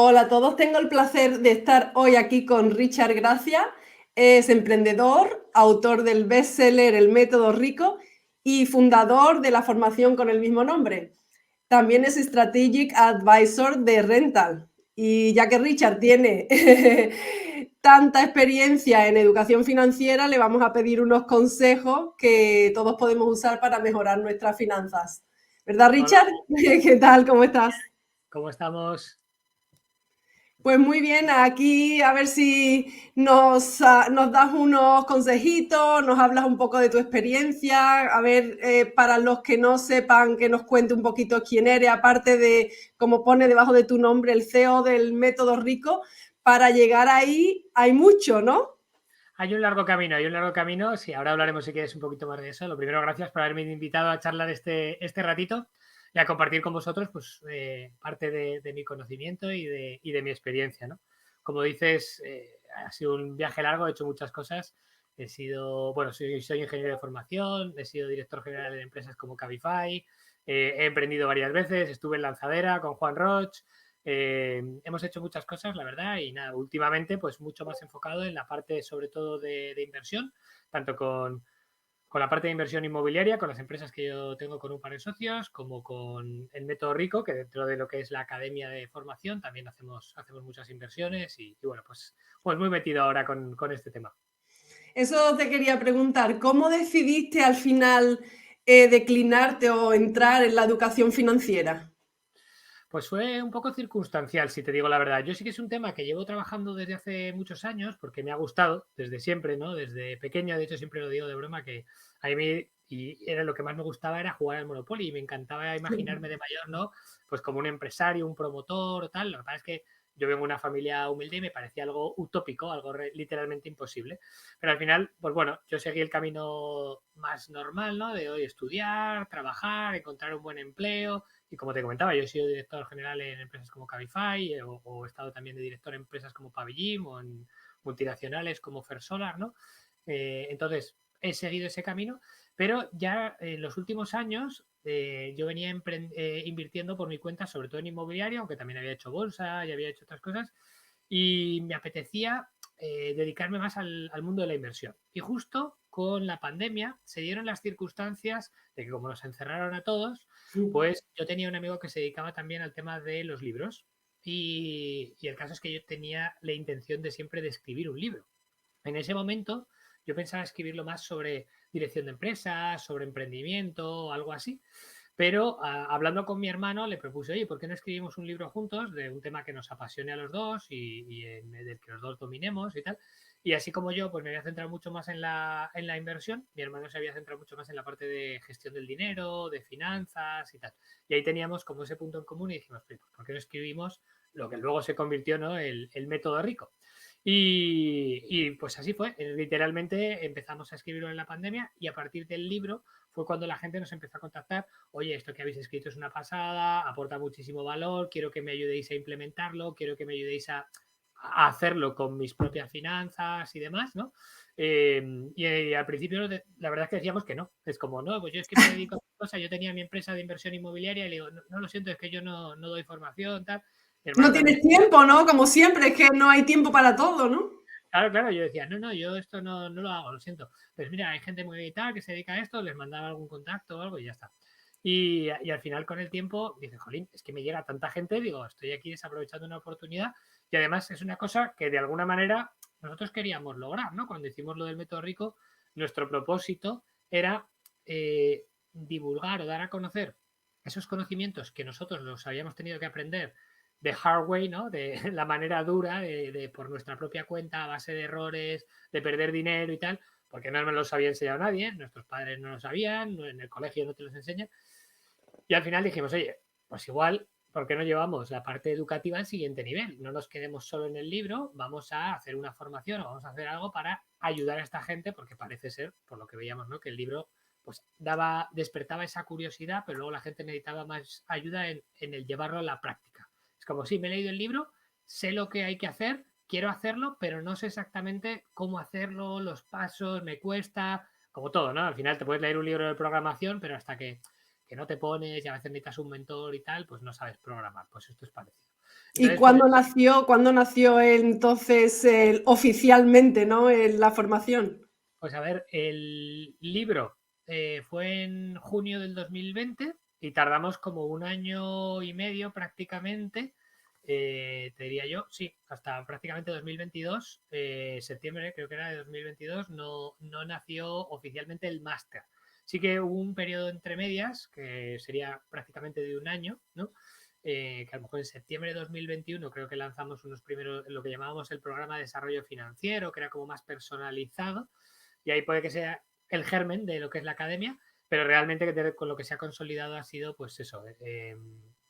Hola a todos, tengo el placer de estar hoy aquí con Richard Gracia. Es emprendedor, autor del bestseller El Método Rico y fundador de la formación con el mismo nombre. También es Strategic Advisor de Rental. Y ya que Richard tiene tanta experiencia en educación financiera, le vamos a pedir unos consejos que todos podemos usar para mejorar nuestras finanzas. ¿Verdad, Hola, Richard? ¿Qué tal? ¿Cómo estás? ¿cómo estamos? Pues muy bien, aquí a ver si nos das unos consejitos, nos hablas un poco de tu experiencia, a ver, para los que no sepan, que nos cuente un poquito quién eres, aparte de, como pone debajo de tu nombre, el CEO del Método Rico. Para llegar ahí hay mucho, ¿no? Hay un largo camino. Sí, ahora hablaremos si quieres un poquito más de eso. Lo primero, gracias por haberme invitado a charlar este ratito y a compartir con vosotros pues, parte de mi conocimiento y de mi experiencia, ¿no? Como dices, ha sido un viaje largo, he hecho muchas cosas. He sido, bueno, soy ingeniero de formación, he sido director general de empresas como Cabify, he emprendido varias veces, estuve en Lanzadera con Juan Roch. Hemos hecho muchas cosas, la verdad, y nada, últimamente pues mucho más enfocado en la parte sobre todo de inversión, tanto con la parte de inversión inmobiliaria, con las empresas que yo tengo con un par de socios, como con el Método Rico, que dentro de lo que es la academia de formación también hacemos muchas inversiones y bueno, pues muy metido ahora con este tema. Eso te quería preguntar, ¿cómo decidiste al final declinarte o entrar en la educación financiera? Pues fue un poco circunstancial, si te digo la verdad. Yo sí que es un tema que llevo trabajando desde hace muchos años, porque me ha gustado desde siempre, ¿no? Desde pequeño, de hecho siempre lo digo de broma, que a mí y era lo que más me gustaba era jugar al Monopoly y me encantaba imaginarme de mayor, ¿no? Pues como un empresario, un promotor o tal. Lo que pasa es que yo vengo de una familia humilde y me parecía algo utópico, algo literalmente imposible. Pero al final, pues bueno, yo seguí el camino más normal, ¿no? De hoy estudiar, trabajar, encontrar un buen empleo, y como te comentaba, yo he sido director general en empresas como Cabify o he estado también de director en empresas como Pavillín o en multinacionales como Fersolar, ¿no? Entonces, he seguido ese camino, pero ya en los últimos años yo venía invirtiendo por mi cuenta, sobre todo en inmobiliario, aunque también había hecho bolsa y había hecho otras cosas, y me apetecía dedicarme más al mundo de la inversión. Y justo con la pandemia se dieron las circunstancias de que como nos encerraron a todos, pues yo tenía un amigo que se dedicaba también al tema de los libros y el caso es que yo tenía la intención de siempre de escribir un libro. En ese momento yo pensaba escribirlo más sobre dirección de empresas, sobre emprendimiento, algo así. Pero hablando con mi hermano le propuse, oye, ¿por qué no escribimos un libro juntos de un tema que nos apasione a los dos y del que los dos dominemos y tal? Y así como yo, pues me había centrado mucho más en la inversión, mi hermano se había centrado mucho más en la parte de gestión del dinero, de finanzas y tal. Y ahí teníamos como ese punto en común y dijimos, ¿por qué no escribimos lo que luego se convirtió, ¿no? El método rico? Pues así fue, literalmente empezamos a escribirlo en la pandemia y a partir del libro fue cuando la gente nos empezó a contactar, oye, esto que habéis escrito es una pasada, aporta muchísimo valor, quiero que me ayudéis a implementarlo, quiero que me ayudéis a hacerlo con mis propias finanzas y demás, ¿no? Y al principio la verdad es que decíamos que no, es como, no, pues yo es que me dedico a otra cosa, yo tenía mi empresa de inversión inmobiliaria y le digo, no, no lo siento, es que yo no doy formación, tal. Mi No hermano también. tienes tiempo, ¿no? Como siempre, es que no hay tiempo para todo, ¿no? Claro, claro, yo decía, no, yo esto no lo hago, lo siento. Pues mira, hay gente muy tal que se dedica a esto, les mandaba algún contacto o algo y ya está. Y al final con el tiempo dice, jolín, es que me llega tanta gente, digo, estoy aquí desaprovechando una oportunidad y además es una cosa que de alguna manera nosotros queríamos lograr, ¿no? Cuando hicimos lo del método rico, nuestro propósito era divulgar o dar a conocer esos conocimientos que nosotros los habíamos tenido que aprender de hard way, ¿no? De la manera dura, por nuestra propia cuenta, a base de errores, de perder dinero y tal, porque no me los había enseñado nadie, nuestros padres no lo sabían, en el colegio no te los enseñan. Y al final dijimos, oye, pues igual, ¿por qué no llevamos la parte educativa al siguiente nivel? No nos quedemos solo en el libro, vamos a hacer una formación o vamos a hacer algo para ayudar a esta gente, porque parece ser, por lo que veíamos, ¿no? Que el libro pues despertaba esa curiosidad, pero luego la gente necesitaba más ayuda en el llevarlo a la práctica. Es como, sí, me he leído el libro, sé lo que hay que hacer, quiero hacerlo, pero no sé exactamente cómo hacerlo, los pasos, me cuesta, como todo, ¿no? Al final te puedes leer un libro de programación, pero hasta que no te pones y a veces necesitas un mentor y tal, pues no sabes programar. Pues esto es parecido. ¿Y Entonces, pues, cuándo nació entonces oficialmente, ¿no? La formación? pues a ver, el libro fue en junio del 2020 y tardamos como un año y medio prácticamente, te diría yo, sí, hasta prácticamente 2022, septiembre creo que era de 2022, no nació oficialmente el máster. Sí que hubo un periodo entre medias, que sería prácticamente de un año, ¿no? Que a lo mejor en septiembre de 2021 creo que lanzamos unos primeros, lo que llamábamos el programa de desarrollo financiero, que era como más personalizado, y ahí puede que sea el germen de lo que es la academia, pero realmente con lo que se ha consolidado ha sido pues eso,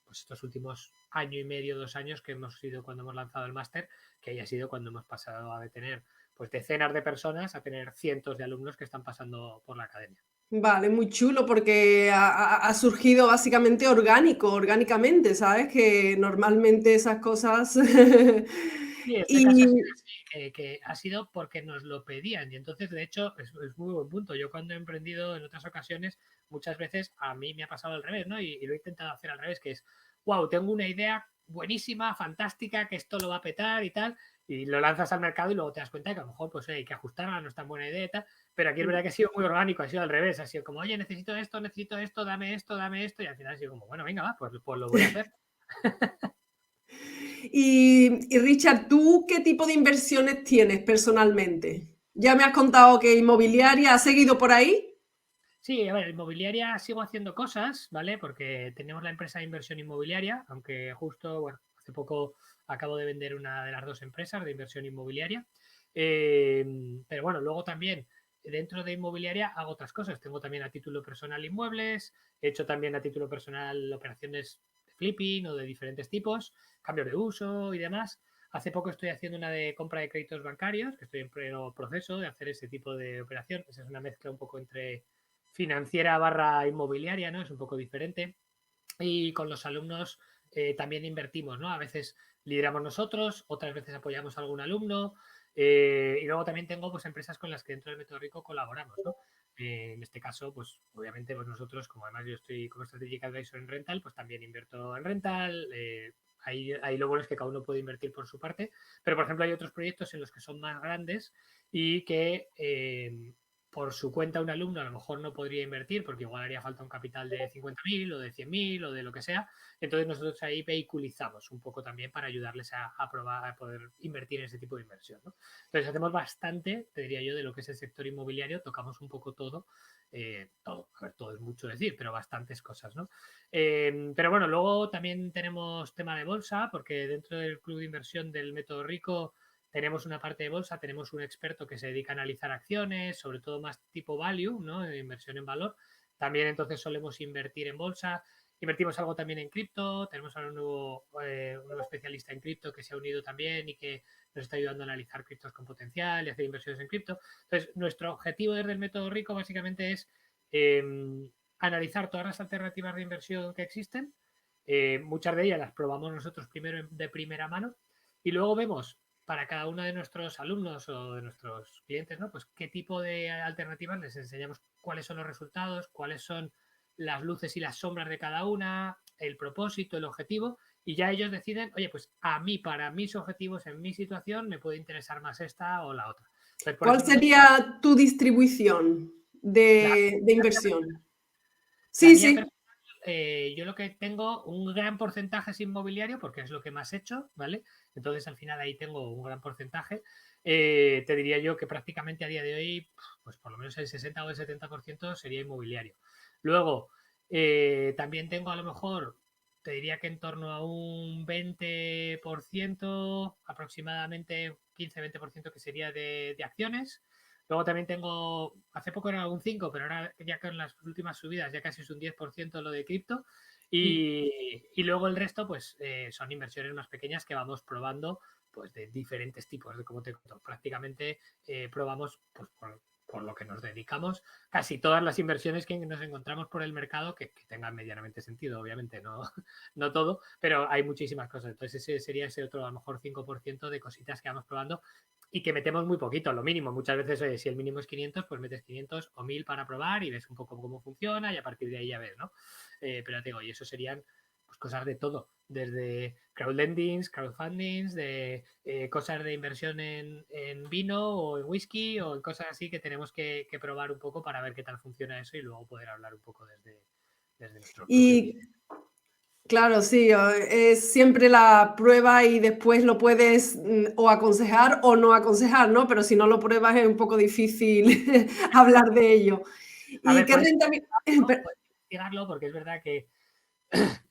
pues estos últimos año y medio, 2 años que hemos sido cuando hemos lanzado el máster, que haya sido cuando hemos pasado a tener pues decenas de personas a tener cientos de alumnos que están pasando por la academia. Vale, muy chulo porque ha surgido básicamente orgánicamente, ¿sabes? Que normalmente esas cosas... Sí, este caso ha Y sido así, que ha sido porque nos lo pedían. Y entonces, de hecho, es muy buen punto. Yo cuando he emprendido en otras ocasiones, muchas veces a mí me ha pasado al revés, ¿no? Y lo he intentado hacer al revés, que es, wow, tengo una idea buenísima, fantástica, que esto lo va a petar y tal, y lo lanzas al mercado y luego te das cuenta que a lo mejor pues hay que ajustarla, no es tan buena idea y tal, pero aquí es verdad que ha sido muy orgánico, ha sido al revés, ha sido como, oye, necesito esto, dame esto, y al final ha sido como, bueno, venga, va, pues lo voy a hacer. y Richard, ¿tú qué tipo de inversiones tienes personalmente? Ya me has contado que inmobiliaria, ¿has seguido por ahí? Sí, a ver, inmobiliaria sigo haciendo cosas, ¿vale? Porque tenemos la empresa de inversión inmobiliaria, aunque justo, bueno, hace poco acabo de vender una de las dos empresas de inversión inmobiliaria. Pero bueno, luego también dentro de inmobiliaria hago otras cosas. Tengo también a título personal inmuebles, he hecho también a título personal operaciones de flipping o de diferentes tipos, cambios de uso y demás. Hace poco estoy haciendo una de compra de créditos bancarios, que estoy en pleno proceso de hacer ese tipo de operación. Esa es una mezcla un poco entre financiera barra inmobiliaria, ¿no? Es un poco diferente. Y con los alumnos también invertimos, ¿no? A veces lideramos nosotros, otras veces apoyamos a algún alumno. Y luego también tengo pues empresas con las que dentro del Método Rico colaboramos, ¿no? En este caso, pues obviamente pues nosotros, como además yo estoy como Strategic Advisor en Rental, pues también invierto en Rental. Ahí lo bueno es que cada uno puede invertir por su parte, pero por ejemplo hay otros proyectos en los que son más grandes y que por su cuenta un alumno a lo mejor no podría invertir porque igual haría falta un capital de 50.000 o de 100.000 o de lo que sea. Entonces nosotros ahí vehiculizamos un poco también para ayudarles a probar, a poder invertir en ese tipo de inversión, ¿no? Entonces hacemos bastante, te diría yo, de lo que es el sector inmobiliario, tocamos un poco todo. Todo, a ver, todo es mucho decir, pero bastantes cosas, ¿no? Pero bueno, luego también tenemos tema de bolsa, porque dentro del club de inversión del Método Rico tenemos una parte de bolsa, tenemos un experto que se dedica a analizar acciones, sobre todo más tipo value, ¿no? De inversión en valor. También entonces solemos invertir en bolsa. Invertimos algo también en cripto. Tenemos ahora un nuevo especialista en cripto que se ha unido también y que nos está ayudando a analizar criptos con potencial y hacer inversiones en cripto. Entonces, nuestro objetivo desde el Método Rico básicamente es eh, analizar todas las alternativas de inversión que existen. Muchas de ellas las probamos nosotros primero de primera mano y luego vemos para cada uno de nuestros alumnos o de nuestros clientes, ¿no? Pues qué tipo de alternativas les enseñamos, cuáles son los resultados, cuáles son las luces y las sombras de cada una, el propósito, el objetivo, y ya ellos deciden, oye, pues a mí, para mis objetivos, en mi situación, me puede interesar más esta o la otra. Entonces, por ¿Cuál eso nosotros, sería tu distribución la, de inversión? la Sí, mía sí. personal, yo lo que tengo un gran porcentaje es inmobiliario porque es lo que más he hecho, ¿vale? Entonces al final ahí tengo un gran porcentaje. Te diría yo que prácticamente a día de hoy, pues por lo menos el 60 o el 70% sería inmobiliario. Luego, también tengo a lo mejor, te diría que en torno a un 20%, aproximadamente 15-20% que sería de acciones. Luego también tengo, hace poco era un 5, pero ahora ya con las últimas subidas ya casi es un 10% lo de cripto. Y luego el resto, pues son inversiones más pequeñas que vamos probando pues de diferentes tipos, de como te cuento. Prácticamente probamos pues, por lo que nos dedicamos casi todas las inversiones que nos encontramos por el mercado que tengan medianamente sentido, obviamente, no, no todo, pero hay muchísimas cosas. Entonces ese sería ese otro, a lo mejor 5% de cositas que vamos probando y que metemos muy poquito, lo mínimo. Muchas veces, oye, si el mínimo es 500, pues metes 500 o 1000 para probar y ves un poco cómo funciona y a partir de ahí ya ves, ¿no? Pero te digo, y eso serían pues cosas de todo, desde crowdlendings, crowdfundings, de cosas de inversión en vino o en whisky o en cosas así que tenemos que probar un poco para ver qué tal funciona eso y luego poder hablar un poco desde nuestro propio Y business. claro, sí, es siempre la prueba y después lo puedes o aconsejar o no aconsejar, ¿no? Pero si no lo pruebas es un poco difícil hablar de ello. A ¿Y ver, qué puedes rentabilidad? investigarlo, puedes investigarlo porque es verdad que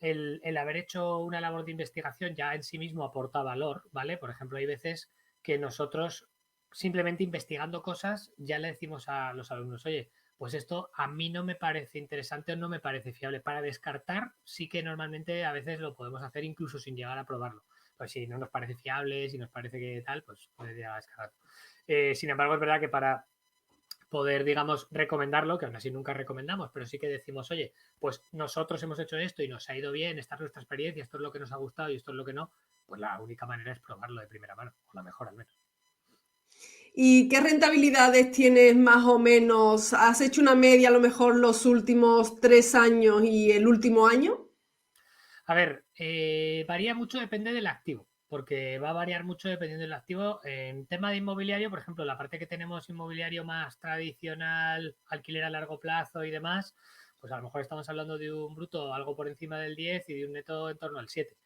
el haber hecho una labor de investigación ya en sí mismo aporta valor, ¿vale? Por ejemplo, hay veces que nosotros simplemente investigando cosas ya le decimos a los alumnos, oye, pues esto a mí no me parece interesante o no me parece fiable. Para descartar, sí que normalmente a veces lo podemos hacer incluso sin llegar a probarlo. Pues si no nos parece fiable, si nos parece que tal, pues puede llegar a descartar. Sin embargo, es verdad que para poder, digamos, recomendarlo, que aún así nunca recomendamos, pero sí que decimos, oye, pues nosotros hemos hecho esto y nos ha ido bien, esta es nuestra experiencia, esto es lo que nos ha gustado y esto es lo que no, pues la única manera es probarlo de primera mano, o la mejor al menos. ¿Y qué rentabilidades tienes más o menos? ¿Has hecho una media a lo mejor los últimos 3 años y el último año? A ver, varía mucho, depende del activo, porque va a variar mucho dependiendo del activo. En tema de inmobiliario, por ejemplo, la parte que tenemos inmobiliario más tradicional, alquiler a largo plazo y demás, pues a lo mejor estamos hablando de un bruto algo por encima del 10 y de un neto en torno al 7.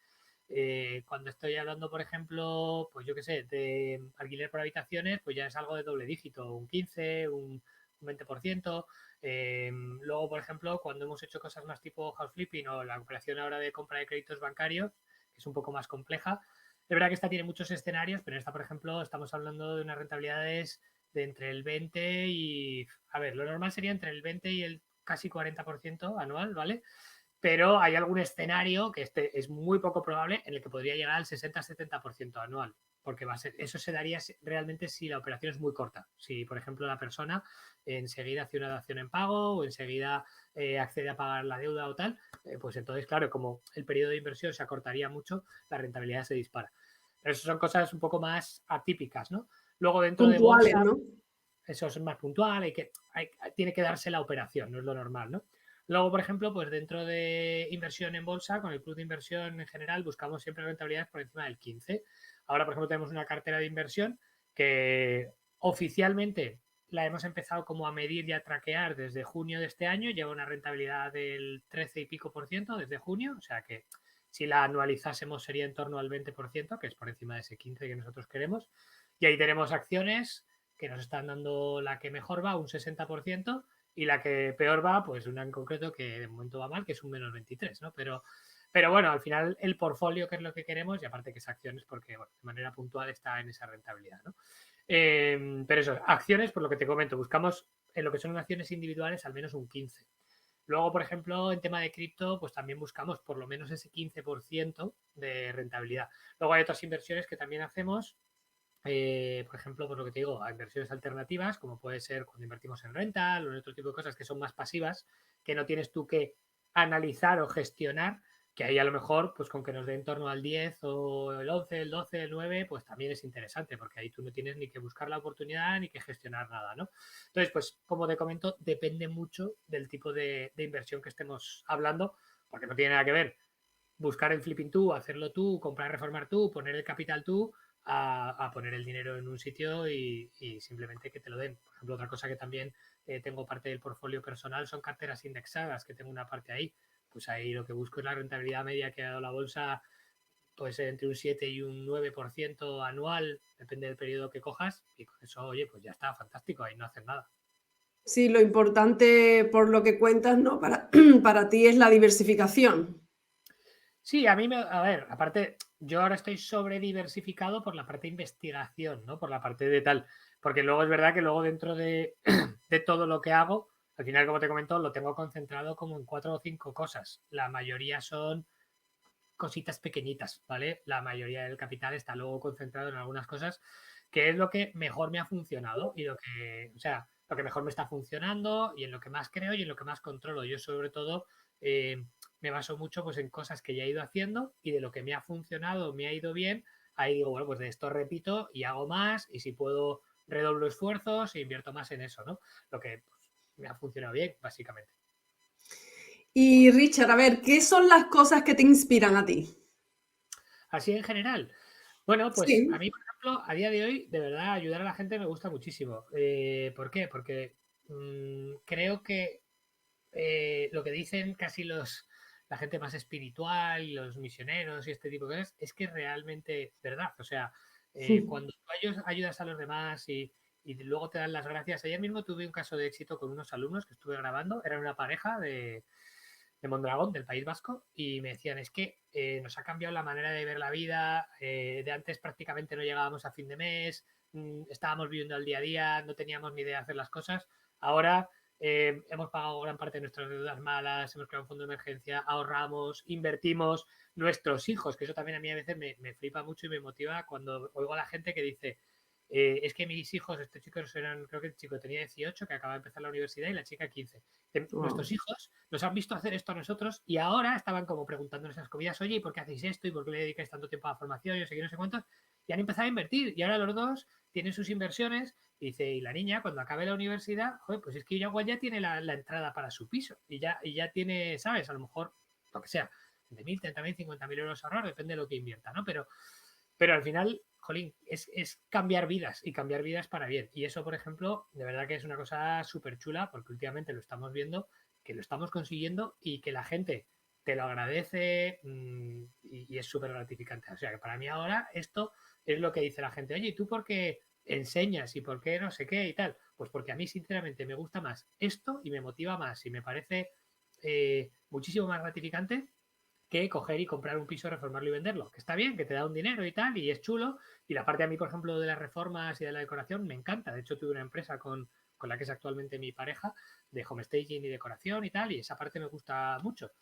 Cuando estoy hablando, por ejemplo, pues yo qué sé, de alquiler por habitaciones, pues ya es algo de doble dígito, un 15, un 20%. Luego, por ejemplo, cuando hemos hecho cosas más tipo house flipping o la operación ahora de compra de créditos bancarios, que es un poco más compleja, es verdad que esta tiene muchos escenarios, pero en esta, por ejemplo, estamos hablando de unas rentabilidades de entre el 20 y, a ver, lo normal sería entre el 20 y el casi 40% anual, ¿vale? Pero hay algún escenario que este es muy poco probable en el que podría llegar al 60-70% anual, porque va a ser, eso se daría realmente si la operación es muy corta. Si, por ejemplo, la persona enseguida hace una dación en pago o enseguida accede a pagar la deuda o tal, pues entonces, claro, como el periodo de inversión se acortaría mucho, la rentabilidad se dispara. Pero eso son cosas un poco más atípicas, ¿no? Luego, dentro de Puntuales, bolsa, ¿no? eso es más puntual, tiene que darse la operación, no es lo normal, ¿no? Luego, por ejemplo, pues dentro de inversión en bolsa, con el club de inversión en general, buscamos siempre rentabilidades por encima del 15. Ahora, por ejemplo, tenemos una cartera de inversión que oficialmente la hemos empezado como a medir y a traquear desde junio de este año, lleva una rentabilidad del 13 y pico por ciento desde junio, o sea que si la anualizásemos sería en torno al 20%, que es por encima de ese 15 que nosotros queremos. Y ahí tenemos acciones que nos están dando la que mejor va, un 60%, y la que peor va, pues una en concreto que de momento va mal, que es un menos 23, ¿no? Pero bueno, al final el portfolio, que es lo que queremos, y aparte que es acciones, porque bueno, de manera puntual está en esa rentabilidad, ¿no? Pero eso, acciones, por lo que te comento, buscamos en lo que son acciones individuales al menos un 15. Luego, por ejemplo, en tema de cripto, pues también buscamos por lo menos ese 15% de rentabilidad. Luego hay otras inversiones que también hacemos, por ejemplo, por lo que te digo, a inversiones alternativas, como puede ser cuando invertimos en rental o en otro tipo de cosas que son más pasivas, que no tienes tú que analizar o gestionar, que ahí a lo mejor, pues con que nos dé en torno al 10 o el 11, el 12, el 9, pues también es interesante, porque ahí tú no tienes ni que buscar la oportunidad ni que gestionar nada, ¿no? Entonces, pues como te comento, depende mucho del tipo de inversión que estemos hablando, porque no tiene nada que ver buscar el flipping tú, hacerlo tú, comprar, reformar tú, poner el capital tú, a poner el dinero en un sitio y simplemente que te lo den. Por ejemplo, otra cosa que también tengo parte del portfolio personal son carteras indexadas, que tengo una parte ahí. Pues ahí lo que busco es la rentabilidad media que ha dado la bolsa, pues entre un 7 y un 9% anual, depende del periodo que cojas, y con eso, oye, pues ya está, fantástico, ahí no haces nada. Sí, lo importante por lo que cuentas, ¿no? Para ti es la diversificación. Sí, a ver, aparte, yo ahora estoy sobre diversificado por la parte de investigación, ¿no? Por la parte de tal, porque luego es verdad que luego dentro de todo lo que hago, al final, como te comento, lo tengo concentrado como en 4 o 5 cosas. La mayoría son cositas pequeñitas, ¿vale? La mayoría del capital está luego concentrado en algunas cosas, que es lo que mejor me ha funcionado y lo que, o sea, lo que mejor me está funcionando y en lo que más creo y en lo que más controlo. Yo sobre todo me baso mucho pues en cosas que ya he ido haciendo y de lo que me ha funcionado, me ha ido bien, ahí digo, bueno, pues de esto repito y hago más y si puedo redoblo esfuerzos e invierto más en eso, ¿no? Lo que pues, me ha funcionado bien, básicamente. Y Richard, a ver, ¿qué son las cosas que te inspiran a ti? Así en general. Bueno, pues a Sí. mí, por ejemplo, a día de hoy, de verdad, ayudar a la gente me gusta muchísimo. ¿Por qué? Porque creo que lo que dicen casi la gente más espiritual, los misioneros y este tipo de cosas, es que realmente es verdad. O sea, cuando tú ayudas a los demás y luego te dan las gracias. Ayer mismo tuve un caso de éxito con unos alumnos que estuve grabando, eran una pareja de Mondragón, del País Vasco, y me decían, es que nos ha cambiado la manera de ver la vida, de antes prácticamente no llegábamos a fin de mes, estábamos viviendo al día a día, no teníamos ni idea de hacer las cosas, ahora hemos pagado gran parte de nuestras deudas malas, hemos creado un fondo de emergencia, ahorramos, invertimos, nuestros hijos, que eso también a mí a veces me flipa mucho y me motiva cuando oigo a la gente que dice, es que mis hijos, estos chicos eran, creo que el chico tenía 18, que acaba de empezar la universidad, y la chica 15. Wow. Nuestros hijos nos han visto hacer esto a nosotros y ahora estaban como preguntando en esas comidas, oye, ¿y por qué hacéis esto? ¿Y por qué le dedicáis tanto tiempo a la formación? Yo sé que no sé cuántos. Y han empezado a invertir y ahora los dos tienen sus inversiones. Y dice, y la niña cuando acabe la universidad, joder, pues es que igual ya tiene la entrada para su piso y ya tiene, ¿sabes? A lo mejor, lo que sea, de 1.000, 30.000, 50.000 euros ahorrar, depende de lo que invierta, ¿no? Pero al final, jolín, es cambiar vidas y cambiar vidas para bien. Y eso, por ejemplo, de verdad que es una cosa súper chula porque últimamente lo estamos viendo, que lo estamos consiguiendo y que la gente te lo agradece y es súper gratificante. O sea que para mí ahora esto es lo que dice la gente, oye, ¿y tú por qué enseñas y por qué no sé qué y tal? Pues porque a mí sinceramente me gusta más esto y me motiva más y me parece muchísimo más gratificante que coger y comprar un piso, reformarlo y venderlo. Que está bien, que te da un dinero y tal, y es chulo. Y la parte a mí, por ejemplo, de las reformas y de la decoración me encanta. De hecho, tuve una empresa con la que es actualmente mi pareja de home staging y decoración y tal, y esa parte me gusta mucho.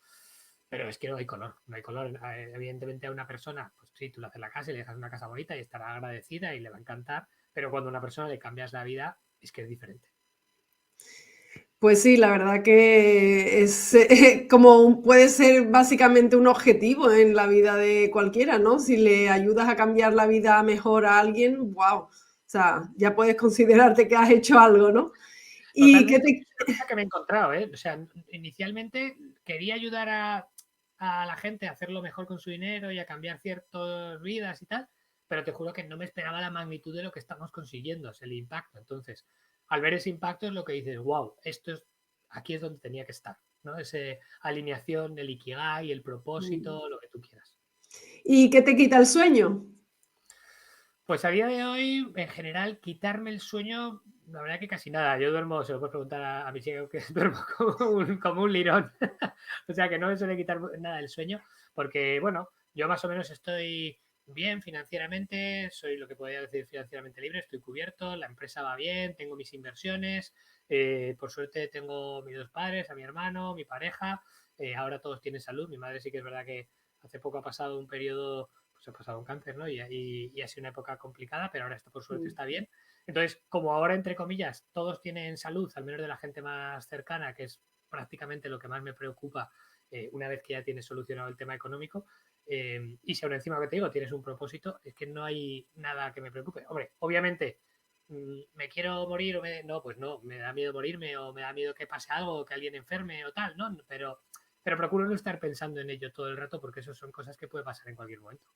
Pero es que no hay color, no hay color. Evidentemente a una persona, pues sí, tú le haces la casa y le dejas una casa bonita y estará agradecida y le va a encantar, pero cuando a una persona le cambias la vida es que es diferente. Pues sí, la verdad que es puede ser básicamente un objetivo en la vida de cualquiera, ¿no? Si le ayudas a cambiar la vida mejor a alguien, wow. O sea, ya puedes considerarte que has hecho algo, ¿no? Y que Totalmente, te, es una cosa que me he encontrado, ¿eh? O sea, inicialmente quería ayudar a la gente a hacerlo mejor con su dinero y a cambiar ciertas vidas y tal, pero te juro que no me esperaba la magnitud de lo que estamos consiguiendo, es el impacto. Entonces, al ver ese impacto es lo que dices, wow, aquí es donde tenía que estar, ¿no? Esa alineación, el ikigai, el propósito, lo que tú quieras. ¿Y qué te quita el sueño? Pues a día de hoy, en general, quitarme el sueño, la verdad que casi nada. Yo duermo, se lo puedes preguntar a mi chica, que duermo como un lirón. O sea que no me suele quitar nada el sueño, porque bueno, yo más o menos estoy bien financieramente, soy lo que podría decir financieramente libre, estoy cubierto, la empresa va bien, tengo mis inversiones, por suerte tengo mis dos padres, a mi hermano, mi pareja, ahora todos tienen salud, mi madre sí que es verdad que hace poco ha pasado un periodo, pues ha pasado un cáncer, ¿no? Y ha sido una época complicada, pero ahora por suerte está bien. Entonces, como ahora, entre comillas, todos tienen salud, al menos de la gente más cercana, que es prácticamente lo que más me preocupa una vez que ya tienes solucionado el tema económico, y si aún encima que te digo tienes un propósito, es que no hay nada que me preocupe. Hombre, obviamente, ¿me quiero morir no, pues no, me da miedo morirme o me da miedo que pase algo, que alguien enferme o tal, ¿no? Pero procuro no estar pensando en ello todo el rato porque eso son cosas que puede pasar en cualquier momento.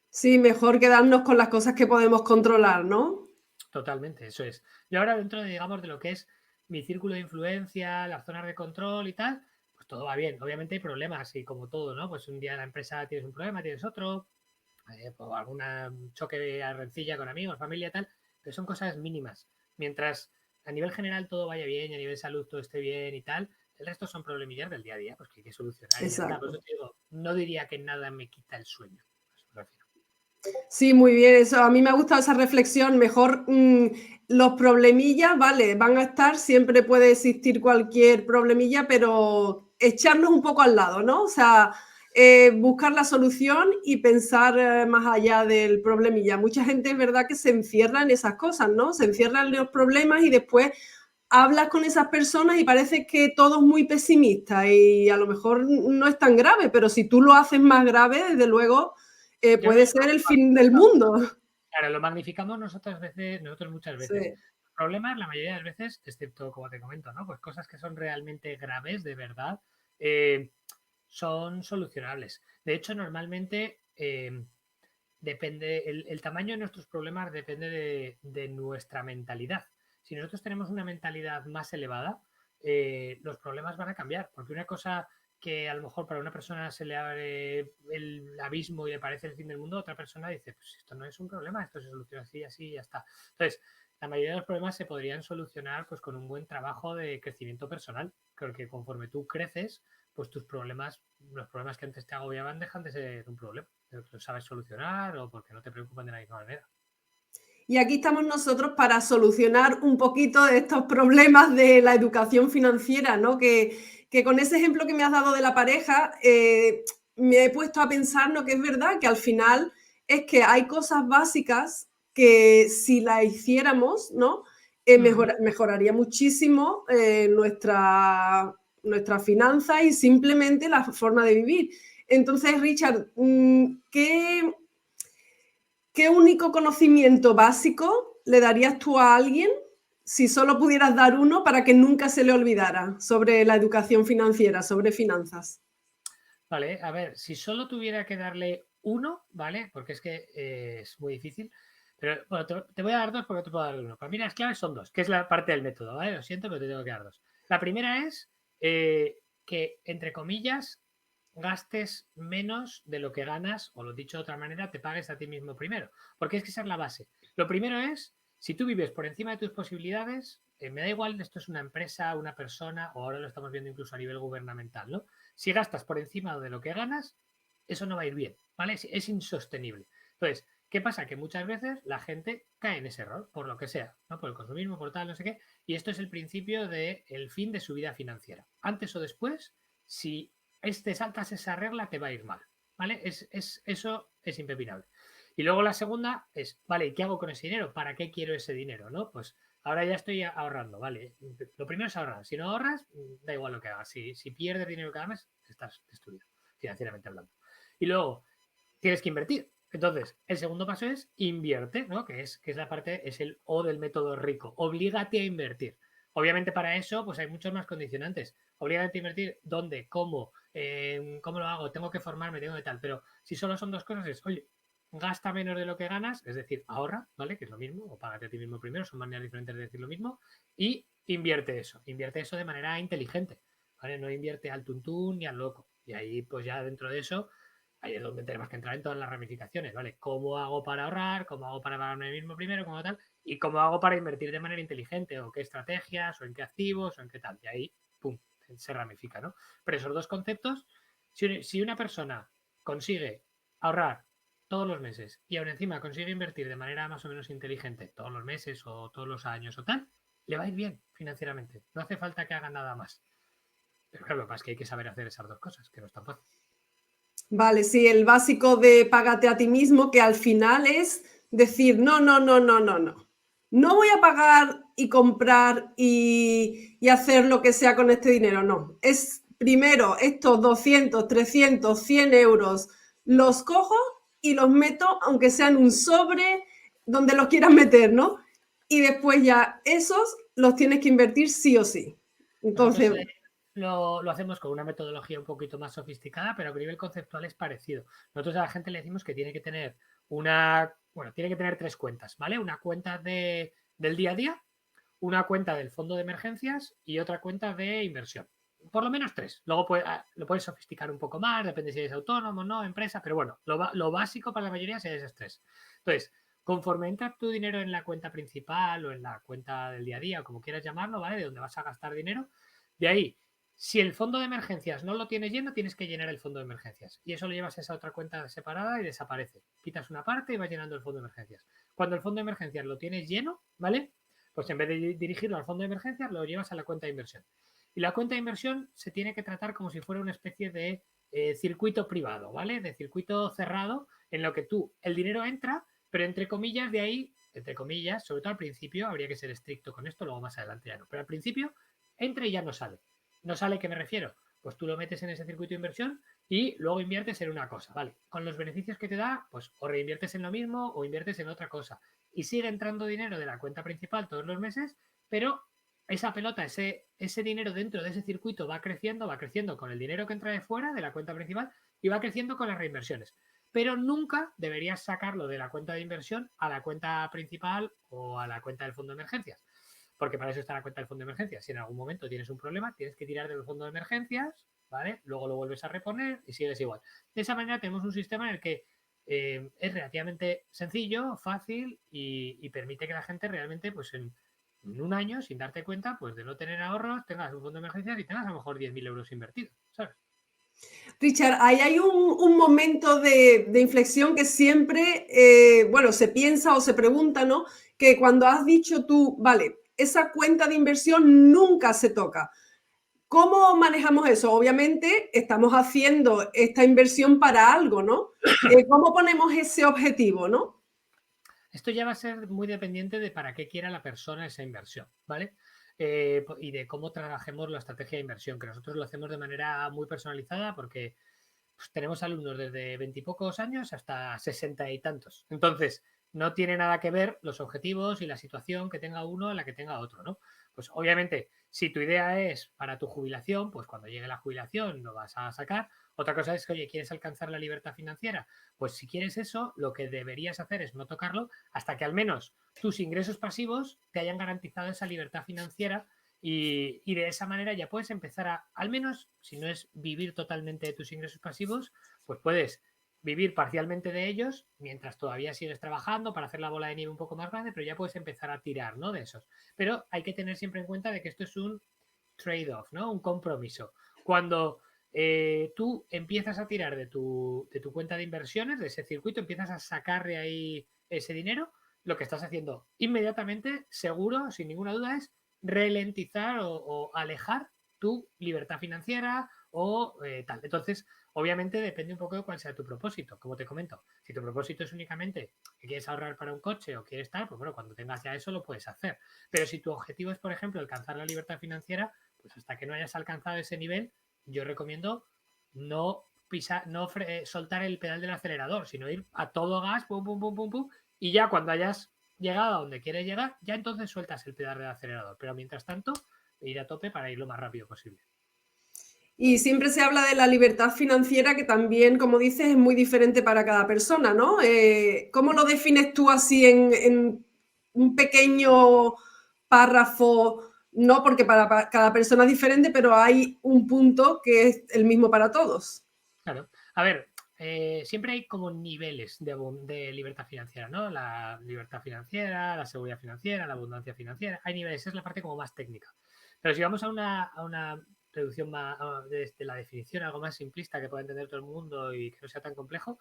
Sí, mejor quedarnos con las cosas que podemos controlar, ¿no? Totalmente, eso es. Y ahora dentro de, digamos, de lo que es mi círculo de influencia, las zonas de control y tal, pues todo va bien. Obviamente hay problemas y como todo, ¿no? Pues un día en la empresa tienes un problema, tienes otro, o alguna choque a rencilla con amigos, familia, tal, pero son cosas mínimas. Mientras a nivel general todo vaya bien y a nivel salud todo esté bien y tal, el resto son problemillas del día a día, pues que hay que solucionar y ya está. Por eso Exacto. te digo, no diría que nada me quita el sueño. A eso me refiero. Sí, muy bien, eso. A mí me ha gustado esa reflexión. Mejor los problemillas, vale, van a estar, siempre puede existir cualquier problemilla, pero echarnos un poco al lado, ¿no? O sea, buscar la solución y pensar más allá del problemilla. Mucha gente es verdad que se encierra en esas cosas, ¿no? Se encierra en los problemas y después hablas con esas personas y parece que todo es muy pesimista y a lo mejor no es tan grave, pero si tú lo haces más grave, desde luego Yo creo puede que ser el fin del mundo. claro, lo magnificamos nosotros muchas veces. Sí, Problemas, la mayoría de las veces, excepto como te comento, ¿no? Pues cosas que son realmente graves, de verdad, son solucionables. De hecho, normalmente depende, el tamaño de nuestros problemas depende de nuestra mentalidad. Si nosotros tenemos una mentalidad más elevada, los problemas van a cambiar, porque una cosa que a lo mejor para una persona se le abre el abismo y le parece el fin del mundo, otra persona dice, pues esto no es un problema, esto se soluciona así, así y ya está. Entonces, la mayoría de los problemas se podrían solucionar pues con un buen trabajo de crecimiento personal, porque conforme tú creces, pues tus problemas, los problemas que antes te agobiaban dejan de ser un problema, lo sabes solucionar o porque no te preocupan de la misma manera. Y aquí estamos nosotros para solucionar un poquito de estos problemas de la educación financiera, ¿no? Que con ese ejemplo que me has dado de la pareja, me he puesto a pensar, ¿no? Que es verdad que al final es que hay cosas básicas que si las hiciéramos, ¿no? Mejoraría muchísimo nuestra finanza y simplemente la forma de vivir. Entonces, Richard, ¿qué único conocimiento básico le darías tú a alguien si solo pudieras dar uno para que nunca se le olvidara sobre la educación financiera, sobre finanzas? Vale, a ver, si solo tuviera que darle uno, ¿vale? Porque es que es muy difícil. Pero bueno, te voy a dar dos porque no te puedo dar uno. Para mí las claves son dos, que es la parte del método, ¿vale? Lo siento, pero te tengo que dar dos. La primera es que, entre comillas, gastes menos de lo que ganas, o lo dicho de otra manera, te pagues a ti mismo primero. Porque es que esa es la base. Lo primero es, si tú vives por encima de tus posibilidades, me da igual, esto es una empresa, una persona, o ahora lo estamos viendo incluso a nivel gubernamental, ¿no? Si gastas por encima de lo que ganas, eso no va a ir bien, ¿vale? Es insostenible. Entonces, ¿qué pasa? Que muchas veces la gente cae en ese error, por lo que sea, ¿no? Por el consumismo, por tal, no sé qué, y esto es el principio del fin de su vida financiera. Antes o después, si te saltas esa regla, te va a ir mal, ¿vale? Eso es impepinable. Y luego la segunda es, vale, ¿qué hago con ese dinero? ¿Para qué quiero ese dinero? ¿No? Pues ahora ya estoy ahorrando, ¿vale? Lo primero es ahorrar. Si no ahorras, da igual lo que hagas. Si pierdes dinero cada mes, estás destruido, financieramente hablando. Y luego, tienes que invertir. Entonces, el segundo paso es invierte, ¿no? Que es la parte, es el O del método rico. Oblígate a invertir. Obviamente para eso, pues hay muchos más condicionantes. Oblígate a invertir, ¿dónde? ¿Cómo? ¿Cómo lo hago? Tengo que formarme, tengo que tal. Pero si solo son dos cosas, es, oye, gasta menos de lo que ganas, es decir, ahorra, ¿vale? Que es lo mismo, o págate a ti mismo primero, son maneras diferentes de decir lo mismo, y invierte eso de manera inteligente, ¿vale? No invierte al tuntún ni al loco. Y ahí, pues ya dentro de eso, ahí es donde tenemos que entrar en todas las ramificaciones, ¿vale? ¿Cómo hago para ahorrar? ¿Cómo hago para pagarme a mí mismo primero? ¿Cómo tal? ¿Y cómo hago para invertir de manera inteligente? ¿O qué estrategias? ¿O en qué activos? ¿O en qué tal? Y ahí, pum, se ramifica, ¿no? Pero esos dos conceptos, si una persona consigue ahorrar todos los meses y aún encima consigue invertir de manera más o menos inteligente todos los meses o todos los años o tal, le va a ir bien financieramente. No hace falta que haga nada más. Pero claro, lo que pasa es que hay que saber hacer esas dos cosas, que no es tan fácil. Vale, sí, el básico de págate a ti mismo, que al final es decir, no, no, no, no, no, no. No voy a pagar y comprar y hacer lo que sea con este dinero, no. Es primero estos 200, 300, 100 euros, los cojo y los meto, aunque sean un sobre, donde los quieras meter, ¿no? Y después ya esos los tienes que invertir sí o sí. Nosotros Entonces, lo hacemos con una metodología un poquito más sofisticada, pero a nivel conceptual es parecido. Nosotros a la gente le decimos que tiene que tener tiene que tener tres cuentas, ¿vale? Una cuenta del día a día, una cuenta del fondo de emergencias y otra cuenta de inversión. Por lo menos tres. Luego lo puedes sofisticar un poco más, depende si eres autónomo, no, empresa, pero bueno, lo básico para la mayoría serían esas tres. Entonces, conforme entra tu dinero en la cuenta principal o en la cuenta del día a día, o como quieras llamarlo, ¿vale? De donde vas a gastar dinero, de ahí, si el fondo de emergencias no lo tienes lleno, tienes que llenar el fondo de emergencias. Y eso lo llevas a esa otra cuenta separada y desaparece. Quitas una parte y vas llenando el fondo de emergencias. Cuando el fondo de emergencias lo tienes lleno, ¿vale? Pues en vez de dirigirlo al fondo de emergencias, lo llevas a la cuenta de inversión. Y la cuenta de inversión se tiene que tratar como si fuera una especie de circuito privado, ¿vale? De circuito cerrado en lo que el dinero entra, pero entre comillas, de ahí, entre comillas, sobre todo al principio, habría que ser estricto con esto, luego más adelante ya no, pero al principio entra y ya no sale. ¿No sale? ¿Qué me refiero? Pues tú lo metes en ese circuito de inversión y luego inviertes en una cosa, ¿vale? Con los beneficios que te da, pues o reinviertes en lo mismo o inviertes en otra cosa. Y sigue entrando dinero de la cuenta principal todos los meses, pero esa pelota, ese dinero dentro de ese circuito va creciendo con el dinero que entra de fuera, de la cuenta principal, y va creciendo con las reinversiones. Pero nunca deberías sacarlo de la cuenta de inversión a la cuenta principal o a la cuenta del fondo de emergencias. Porque para eso está la cuenta del fondo de emergencias. Si en algún momento tienes un problema, tienes que tirar del fondo de emergencias, ¿vale? Luego lo vuelves a reponer y sigues igual. De esa manera tenemos un sistema en el que es relativamente sencillo, fácil y permite que la gente realmente, pues en un año, sin darte cuenta, pues de no tener ahorros, tengas un fondo de emergencias y tengas a lo mejor 10.000 euros invertidos, ¿sabes? Richard, ahí hay un momento de inflexión que siempre, bueno, se piensa o se pregunta, ¿no? Que cuando has dicho tú, vale, esa cuenta de inversión nunca se toca. ¿Cómo manejamos eso? Obviamente estamos haciendo esta inversión para algo, ¿no? ¿Cómo ponemos ese objetivo, no? Esto ya va a ser muy dependiente de para qué quiera la persona esa inversión, ¿vale? Y de cómo trabajemos la estrategia de inversión, que nosotros lo hacemos de manera muy personalizada porque pues, tenemos alumnos desde 20 y pocos años hasta 60 y tantos. Entonces, no tiene nada que ver los objetivos y la situación que tenga uno a la que tenga otro, ¿no? Pues obviamente, si tu idea es para tu jubilación, pues cuando llegue la jubilación lo vas a sacar. Otra cosa es que, oye, ¿quieres alcanzar la libertad financiera? Pues si quieres eso, lo que deberías hacer es no tocarlo hasta que al menos tus ingresos pasivos te hayan garantizado esa libertad financiera y de esa manera ya puedes empezar al menos, si no es vivir totalmente de tus ingresos pasivos, pues puedes vivir parcialmente de ellos mientras todavía sigues trabajando para hacer la bola de nieve un poco más grande, pero ya puedes empezar a tirar, ¿no? De esos. Pero hay que tener siempre en cuenta de que esto es un trade-off, ¿no? Un compromiso. Cuando tú empiezas a tirar de tu cuenta de inversiones, de ese circuito, empiezas a sacar de ahí ese dinero, lo que estás haciendo inmediatamente, seguro, sin ninguna duda, es ralentizar o alejar tu libertad financiera o tal. Entonces, obviamente depende un poco de cuál sea tu propósito. Como te comento, si tu propósito es únicamente que quieres ahorrar para un coche o quieres tal, pues bueno, cuando tengas ya eso lo puedes hacer. Pero si tu objetivo es, por ejemplo, alcanzar la libertad financiera, pues hasta que no hayas alcanzado ese nivel, yo recomiendo no soltar el pedal del acelerador, sino ir a todo gas, pum, pum, pum, pum, pum, y ya cuando hayas llegado a donde quieres llegar, ya entonces sueltas el pedal del acelerador. Pero mientras tanto, ir a tope para ir lo más rápido posible. Y siempre se habla de la libertad financiera, que también, como dices, es muy diferente para cada persona, ¿no? ¿Cómo lo defines tú así en un pequeño párrafo? No, porque para cada persona es diferente, pero hay un punto que es el mismo para todos. Claro. A ver, siempre hay como niveles de libertad financiera, ¿no? La libertad financiera, la seguridad financiera, la abundancia financiera. Hay niveles, esa es la parte como más técnica. Pero si vamos a una reducción más, de la definición, algo más simplista que pueda entender todo el mundo y que no sea tan complejo,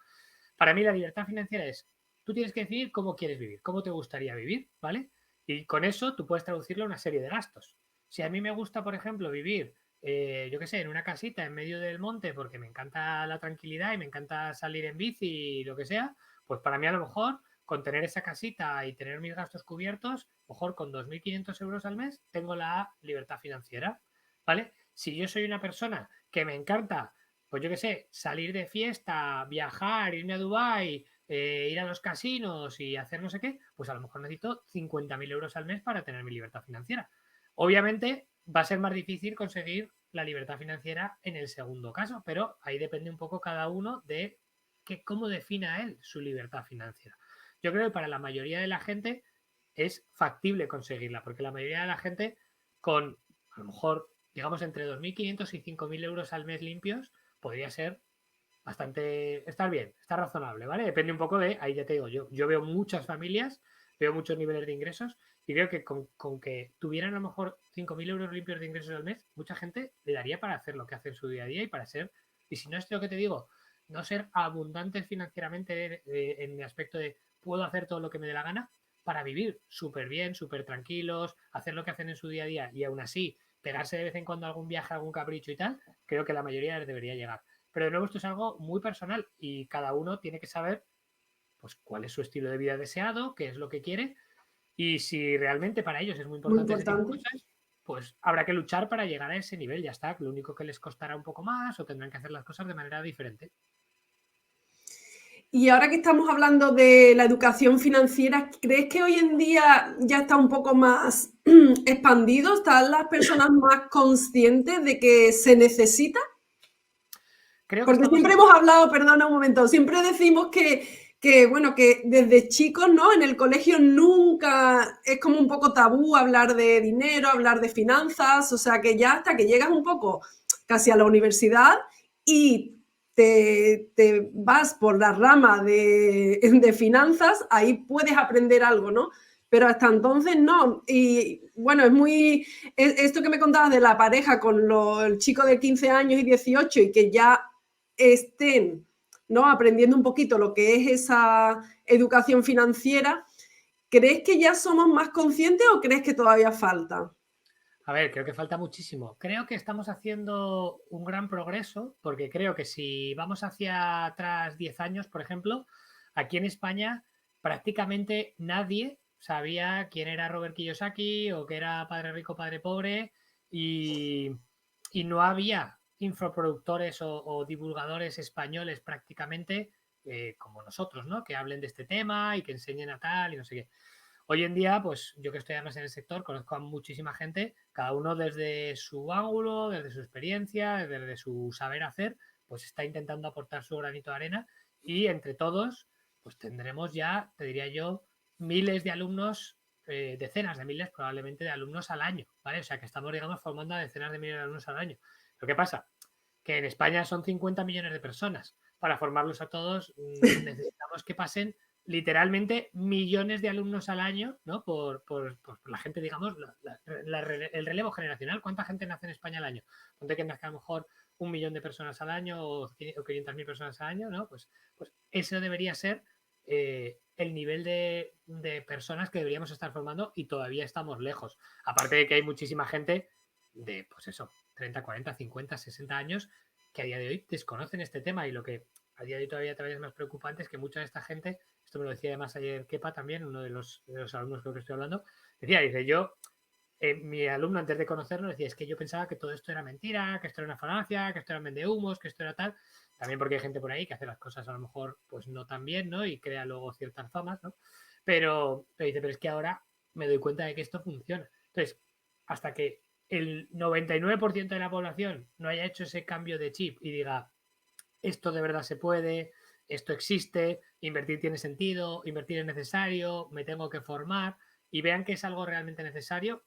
para mí la libertad financiera es, tú tienes que decidir cómo quieres vivir, cómo te gustaría vivir, ¿vale? Y con eso tú puedes traducirlo a una serie de gastos. Si a mí me gusta, por ejemplo, vivir yo qué sé, en una casita en medio del monte porque me encanta la tranquilidad y me encanta salir en bici y lo que sea, pues para mí a lo mejor con tener esa casita y tener mis gastos cubiertos, a lo mejor con 2.500 euros al mes tengo la libertad financiera, ¿vale? Si yo soy una persona que me encanta, pues yo qué sé, salir de fiesta, viajar, irme a Dubái, ir a los casinos y hacer no sé qué, pues a lo mejor necesito 50.000 euros al mes para tener mi libertad financiera. Obviamente va a ser más difícil conseguir la libertad financiera en el segundo caso, pero ahí depende un poco cada uno de cómo defina él su libertad financiera. Yo creo que para la mayoría de la gente es factible conseguirla, porque la mayoría de la gente con a lo mejor, digamos, entre 2.500 y 5.000 euros al mes limpios, podría ser bastante, estar bien, está razonable, ¿vale? Depende un poco de, ahí ya te digo, yo veo muchas familias, veo muchos niveles de ingresos y creo que con que tuvieran a lo mejor 5.000 euros limpios de ingresos al mes, mucha gente le daría para hacer lo que hace en su día a día y para ser, y si no es lo que te digo, no ser abundantes financieramente en el aspecto de puedo hacer todo lo que me dé la gana para vivir súper bien, súper tranquilos, hacer lo que hacen en su día a día y aún así pegarse de vez en cuando algún viaje, algún capricho y tal, creo que la mayoría les debería llegar. Pero de nuevo esto es algo muy personal y cada uno tiene que saber pues cuál es su estilo de vida deseado, qué es lo que quiere y si realmente para ellos es muy Muy importante ese tipo de importante. cosas, pues habrá que luchar para llegar a ese nivel, ya está. Lo único que les costará un poco más o tendrán que hacer las cosas de manera diferente. Y ahora que estamos hablando de la educación financiera, ¿crees que hoy en día ya está un poco más expandido? ¿Están las personas más conscientes de que se necesita? Creo que Porque estamos siempre hemos hablado, perdona un momento, siempre decimos bueno, que desde chicos, ¿no? En el colegio nunca es como un poco tabú hablar de dinero, hablar de finanzas, o sea que ya hasta que llegas un poco casi a la universidad y te vas por la rama de finanzas, ahí puedes aprender algo, ¿no? Pero hasta entonces no. Y bueno, esto que me contabas de la pareja con el chico de 15 años y 18 y que ya estén, ¿no?, aprendiendo un poquito lo que es esa educación financiera, ¿crees que ya somos más conscientes o crees que todavía falta? A ver, creo que falta muchísimo. Creo que estamos haciendo un gran progreso, porque creo que si vamos hacia atrás 10 años, por ejemplo, aquí en España prácticamente nadie sabía quién era Robert Kiyosaki o que era Padre Rico, Padre Pobre, y, y no había infoproductores o divulgadores españoles prácticamente como nosotros, ¿no? Que hablen de este tema y que enseñen a tal y no sé qué. Hoy en día, pues yo que estoy además en el sector, conozco a muchísima gente, cada uno desde su ángulo, desde su experiencia, desde su saber hacer, pues está intentando aportar su granito de arena y entre todos, pues tendremos ya, te diría yo, miles de alumnos, decenas de miles probablemente de alumnos al año, ¿vale? O sea que estamos, digamos, formando a decenas de miles de alumnos al año. Lo que pasa, que en España son 50 millones de personas. Para formarlos a todos necesitamos que pasen literalmente millones de alumnos al año, ¿no? Por la gente, digamos, el relevo generacional. ¿Cuánta gente nace en España al año? Ponte que nazca a lo mejor 1 millón de personas al año o 500.000 personas al año, ¿no? Pues eso debería ser el nivel de personas que deberíamos estar formando y todavía estamos lejos. Aparte de que hay muchísima gente de, pues eso, 30, 40, 50, 60 años que a día de hoy desconocen este tema y lo que a día de hoy todavía es más preocupante es que mucha de esta gente, esto me lo decía además ayer Kepa también, uno de los alumnos con los que estoy hablando, dice, yo, mi alumno antes de conocerlo decía, es que yo pensaba que todo esto era mentira, que esto era una falacia, que esto era vendehumos, que esto era tal, también porque hay gente por ahí que hace las cosas a lo mejor pues no tan bien, ¿no? Y crea luego ciertas famas, ¿no? Pero dice, pero es que ahora me doy cuenta de que esto funciona. Entonces, hasta que el 99% de la población no haya hecho ese cambio de chip y diga, esto de verdad se puede, esto existe, invertir tiene sentido, invertir es necesario, me tengo que formar y vean que es algo realmente necesario,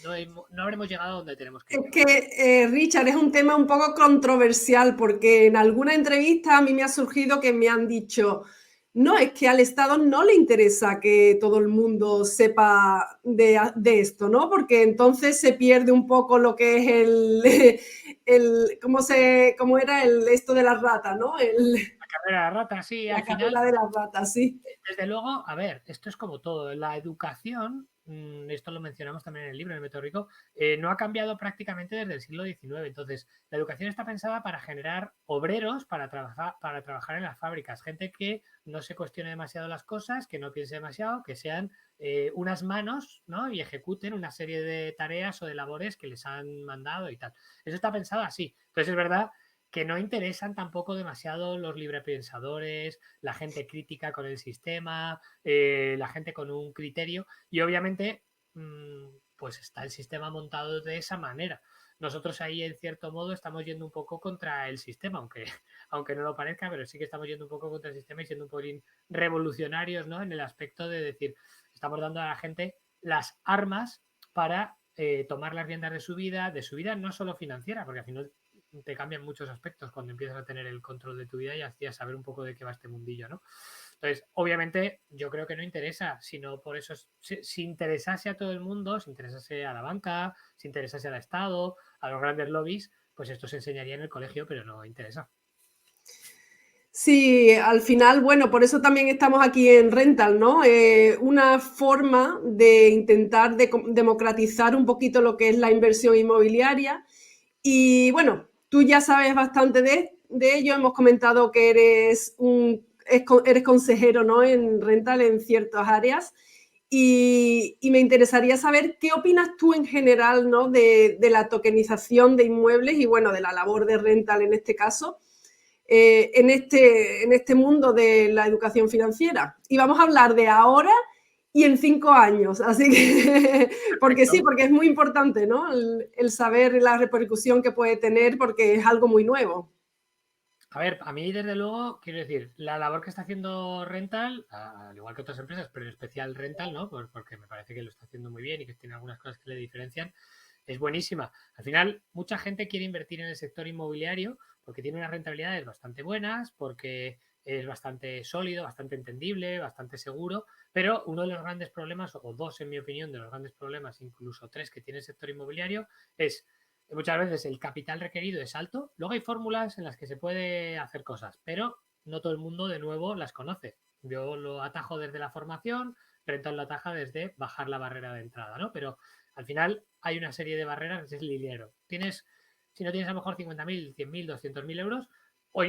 no habremos llegado a donde tenemos que Es llegar. que, Richard, es un tema un poco controversial porque en alguna entrevista a mí me ha surgido que me han dicho, no, es que al Estado no le interesa que todo el mundo sepa de esto, ¿no? Porque entonces se pierde un poco lo que es ¿cómo era esto de las ratas, ¿no? La carrera de la rata, sí, La al final carrera de las ratas, sí. desde luego, a ver, esto es como todo. La educación, esto lo mencionamos también en el libro, en el Método Rico, no ha cambiado prácticamente desde el siglo XIX. Entonces, la educación está pensada para generar obreros para trabajar en las fábricas. Gente que no se cuestione demasiado las cosas, que no piense demasiado, que sean unas manos, ¿no? Y ejecuten una serie de tareas o de labores que les han mandado y tal. Eso está pensado así. Entonces, es verdad que no interesan tampoco demasiado los librepensadores, la gente crítica con el sistema, la gente con un criterio y obviamente pues está el sistema montado de esa manera. Nosotros ahí en cierto modo estamos yendo un poco contra el sistema, aunque no lo parezca, pero sí que estamos yendo un poco contra el sistema y siendo un poco revolucionarios, ¿no? En el aspecto de decir, estamos dando a la gente las armas para tomar las riendas de su vida no solo financiera, porque al final te cambian muchos aspectos cuando empiezas a tener el control de tu vida y a saber un poco de qué va este mundillo, ¿no? Entonces, obviamente, yo creo que no interesa, sino por eso, si interesase a todo el mundo, si interesase a la banca, si interesase al Estado, a los grandes lobbies, pues esto se enseñaría en el colegio, pero no interesa. Sí, al final, bueno, por eso también estamos aquí en Rental, ¿no? Una forma de intentar democratizar un poquito lo que es la inversión inmobiliaria. Y bueno, tú ya sabes bastante de ello, hemos comentado que eres consejero, ¿no? En Rental en ciertas áreas. Y me interesaría saber qué opinas tú en general, ¿no? De la tokenización de inmuebles y bueno, de la labor de Rental en este caso. en este mundo de la educación financiera. Y vamos a hablar de ahora y en 5 años. Así que, porque sí, porque es muy importante, ¿no? El saber la repercusión que puede tener porque es algo muy nuevo. A ver, a mí desde luego, quiero decir, la labor que está haciendo Rental, al igual que otras empresas, pero en especial Rental, ¿no? Porque me parece que lo está haciendo muy bien y que tiene algunas cosas que le diferencian, es buenísima. Al final, mucha gente quiere invertir en el sector inmobiliario porque tiene unas rentabilidades bastante buenas, porque es bastante sólido, bastante entendible, bastante seguro, pero uno de los grandes problemas, o dos en mi opinión, de los grandes problemas, incluso tres que tiene el sector inmobiliario, es muchas veces el capital requerido es alto. Luego hay fórmulas en las que se puede hacer cosas, pero no todo el mundo de nuevo las conoce. Yo lo atajo desde la formación, Rental lo ataja desde bajar la barrera de entrada, ¿no? Pero al final hay una serie de barreras que es el dinero. Si no tienes a lo mejor 50.000, 100.000, 200.000 euros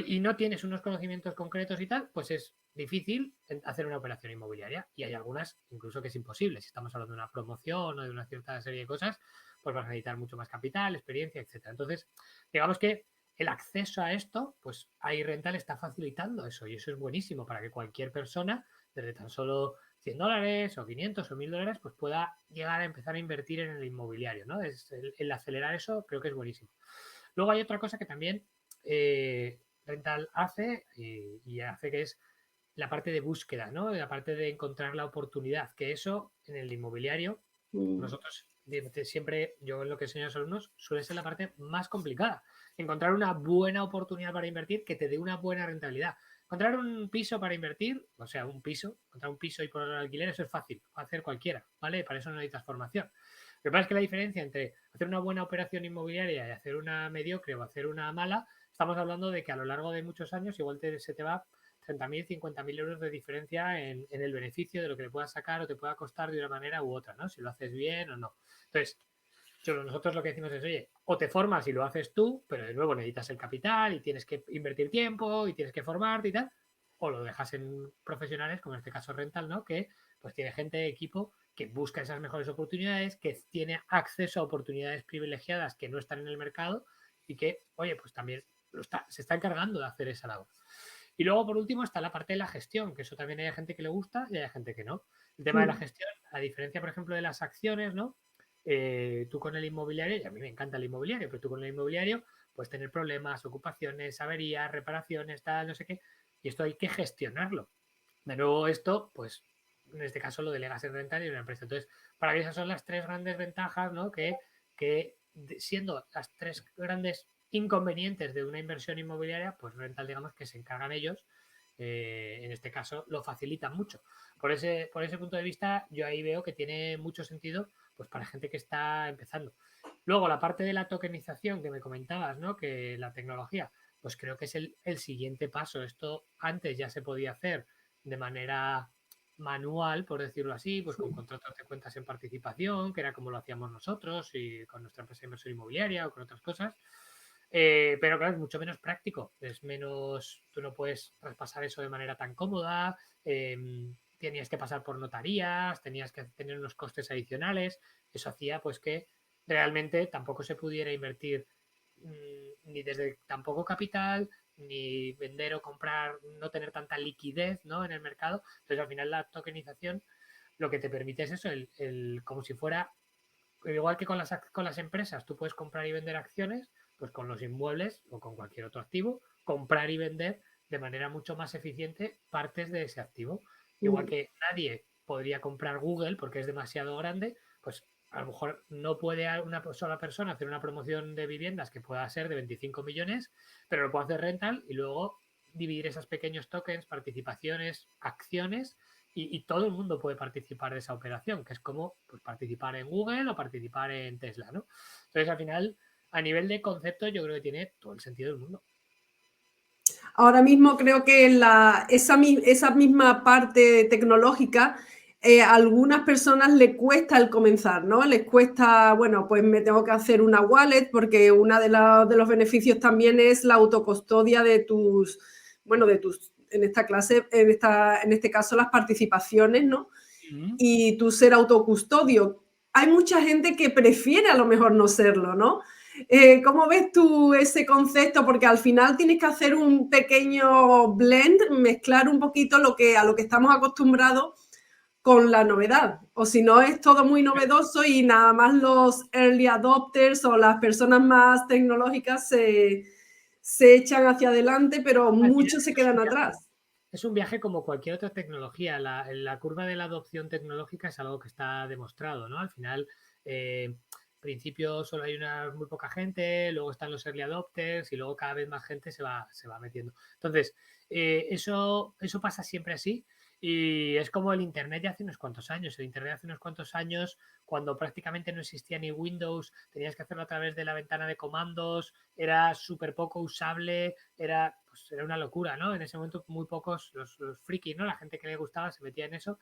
y no tienes unos conocimientos concretos y tal, pues es difícil hacer una operación inmobiliaria. Y hay algunas incluso que es imposible. Si estamos hablando de una promoción o de una cierta serie de cosas, pues vas a necesitar mucho más capital, experiencia, etcétera. Entonces, digamos que el acceso a esto, pues ahí Rental está facilitando eso y eso es buenísimo para que cualquier persona, desde tan solo $100 o 500 o 1.000 dólares, pues pueda llegar a empezar a invertir en el inmobiliario, ¿no? El acelerar eso creo que es buenísimo. Luego hay otra cosa que también Rental hace y hace que es la parte de búsqueda, ¿no? La parte de encontrar la oportunidad, que eso en el inmobiliario, nosotros siempre, yo lo que enseño a los alumnos, suele ser la parte más complicada. Encontrar una buena oportunidad para invertir que te dé una buena rentabilidad. Encontrar un piso para invertir, o sea, encontrar un piso y ponerlo en alquiler, eso es fácil, lo puede hacer cualquiera, ¿vale? Para eso no necesitas formación. Lo que pasa es que la diferencia entre hacer una buena operación inmobiliaria y hacer una mediocre o hacer una mala, estamos hablando de que a lo largo de muchos años igual se te va 30.000, 50.000 euros de diferencia en el beneficio de lo que le puedas sacar o te pueda costar de una manera u otra, ¿no? Si lo haces bien o no. Entonces, nosotros lo que decimos es, oye, o te formas y lo haces tú, pero de nuevo necesitas el capital y tienes que invertir tiempo y tienes que formarte y tal, o lo dejas en profesionales, como en este caso Rental, ¿no? Que pues tiene gente, equipo que busca esas mejores oportunidades, que tiene acceso a oportunidades privilegiadas que no están en el mercado y que, oye, pues también se está encargando de hacer esa labor. Y luego, por último, está la parte de la gestión, que eso también hay gente que le gusta y hay gente que no. El tema de la gestión, a diferencia, por ejemplo, de las acciones, ¿no? Tú con el inmobiliario, y a mí me encanta el inmobiliario, pero tú con el inmobiliario puedes tener problemas, ocupaciones, averías, reparaciones, tal, no sé qué, y esto hay que gestionarlo. De nuevo, esto, pues, en este caso lo delegas en Rental y en una empresa. Entonces, para mí esas son las tres grandes ventajas, ¿no? Que siendo las tres grandes inconvenientes de una inversión inmobiliaria, pues Rental, digamos que se encargan ellos. En este caso, lo facilitan mucho. Por ese punto de vista, yo ahí veo que tiene mucho sentido pues para gente que está empezando. Luego, la parte de la tokenización que me comentabas, ¿no? Que la tecnología, pues creo que es el siguiente paso. Esto antes ya se podía hacer de manera manual, por decirlo así, pues con contratos de cuentas en participación, que era como lo hacíamos nosotros y con nuestra empresa de inversión inmobiliaria o con otras cosas. Pero claro, es mucho menos práctico, es menos, tú no puedes traspasar eso de manera tan cómoda, tenías que pasar por notarías, tenías que tener unos costes adicionales, eso hacía pues que realmente tampoco se pudiera invertir ni desde tampoco capital, ni vender o comprar, no tener tanta liquidez, ¿no? En el mercado. Entonces al final la tokenización lo que te permite es eso, como si fuera, igual que con las empresas, tú puedes comprar y vender acciones, pues con los inmuebles o con cualquier otro activo, comprar y vender de manera mucho más eficiente partes de ese activo. Igual que nadie podría comprar Google porque es demasiado grande, pues a lo mejor no puede una sola persona hacer una promoción de viviendas que pueda ser de 25 millones, pero lo puede hacer Rental y luego dividir esos pequeños tokens, participaciones, acciones y todo el mundo puede participar de esa operación, que es como pues, participar en Google o participar en Tesla, ¿no? Entonces, al final, a nivel de concepto, yo creo que tiene todo el sentido del mundo. Ahora mismo creo que esa misma parte tecnológica, a algunas personas les cuesta el comenzar, ¿no? Les cuesta, bueno, pues me tengo que hacer una wallet porque uno de los beneficios también es la autocustodia de tus, en este caso las participaciones, ¿no? Y tú ser autocustodio. Hay mucha gente que prefiere a lo mejor no serlo, ¿no? ¿Cómo ves tú ese concepto? Porque al final tienes que hacer un pequeño blend, mezclar un poquito a lo que estamos acostumbrados con la novedad. O si no, es todo muy novedoso y nada más los early adopters o las personas más tecnológicas se echan hacia adelante, pero Al final muchos se quedan atrás. es un viaje como cualquier otra tecnología. La curva de la adopción tecnológica es algo que está demostrado, ¿no? Al final, al principio solo hay muy poca gente, luego están los early adopters y luego cada vez más gente se va metiendo. Entonces, eso pasa siempre así. Y es como el Internet de hace unos cuantos años. El Internet de hace unos cuantos años, cuando prácticamente no existía ni Windows, tenías que hacerlo a través de la ventana de comandos, era súper poco usable, era una locura, ¿no? En ese momento muy pocos, los frikis, ¿no? La gente que le gustaba se metía en eso.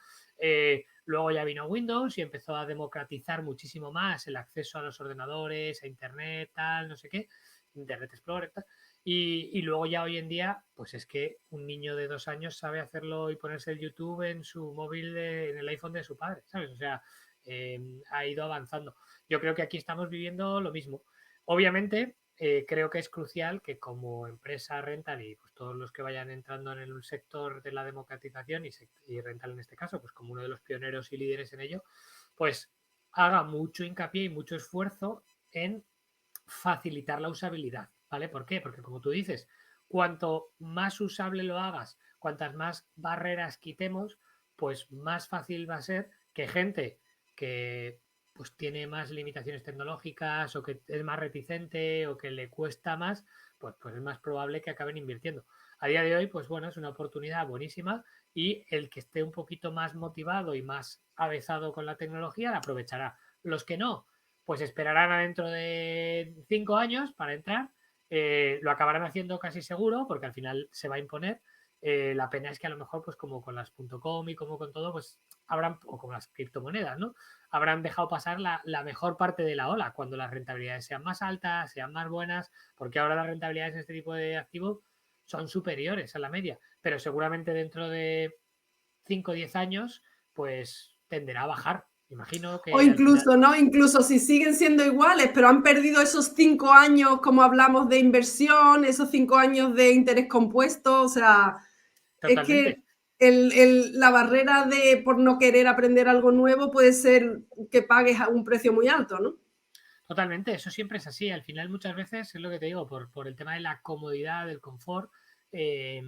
Luego ya vino Windows y empezó a democratizar muchísimo más el acceso a los ordenadores, a Internet, tal, no sé qué, Internet Explorer, tal. Y luego ya hoy en día, pues es que un niño de 2 años sabe hacerlo y ponerse el YouTube en su móvil, en el iPhone de su padre, ¿sabes? O sea, ha ido avanzando. Yo creo que aquí estamos viviendo lo mismo. Obviamente, creo que es crucial que como empresa rental y pues, todos los que vayan entrando en el sector de la democratización y rental en este caso, pues como uno de los pioneros y líderes en ello, pues haga mucho hincapié y mucho esfuerzo en facilitar la usabilidad, ¿vale? ¿Por qué? Porque como tú dices, cuanto más usable lo hagas, cuantas más barreras quitemos, pues más fácil va a ser que gente que pues tiene más limitaciones tecnológicas o que es más reticente o que le cuesta más, pues es más probable que acaben invirtiendo. A día de hoy, pues bueno, es una oportunidad buenísima y el que esté un poquito más motivado y más avezado con la tecnología la aprovechará. Los que no, pues esperarán a dentro de 5 años para entrar. Lo acabarán haciendo casi seguro porque al final se va a imponer. La pena es que a lo mejor, pues como con las .com y como con todo, pues habrán, o con las criptomonedas, ¿no? Habrán dejado pasar la mejor parte de la ola cuando las rentabilidades sean más altas, sean más buenas, porque ahora las rentabilidades en este tipo de activos son superiores a la media, pero seguramente dentro de 5 o 10 años, pues tenderá a bajar. Imagino O que al final. incluso, ¿no? Incluso si siguen siendo iguales, pero han perdido esos 5 años, como hablamos de inversión, esos 5 años de interés compuesto, o sea, es Totalmente. que la barrera de por no querer aprender algo nuevo puede ser que pagues a un precio muy alto, ¿no? Totalmente, eso siempre es así. Al final, muchas veces, es lo que te digo, por el tema de la comodidad, del confort, eh,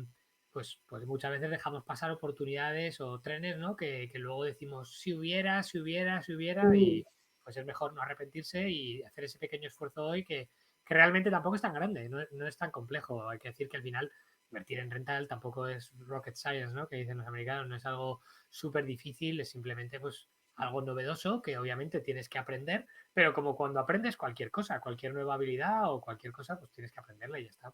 pues muchas veces dejamos pasar oportunidades o trenes, ¿no? Que luego decimos, si hubiera, si hubiera, si hubiera, Mm. y pues es mejor no arrepentirse y hacer ese pequeño esfuerzo hoy que realmente tampoco es tan grande, no es tan complejo. Hay que decir que al final invertir en rental tampoco es rocket science, ¿no? Que dicen los americanos, no es algo súper difícil, es simplemente pues algo novedoso que obviamente tienes que aprender, pero como cuando aprendes cualquier cosa, cualquier nueva habilidad o cualquier cosa, pues tienes que aprenderla y ya está.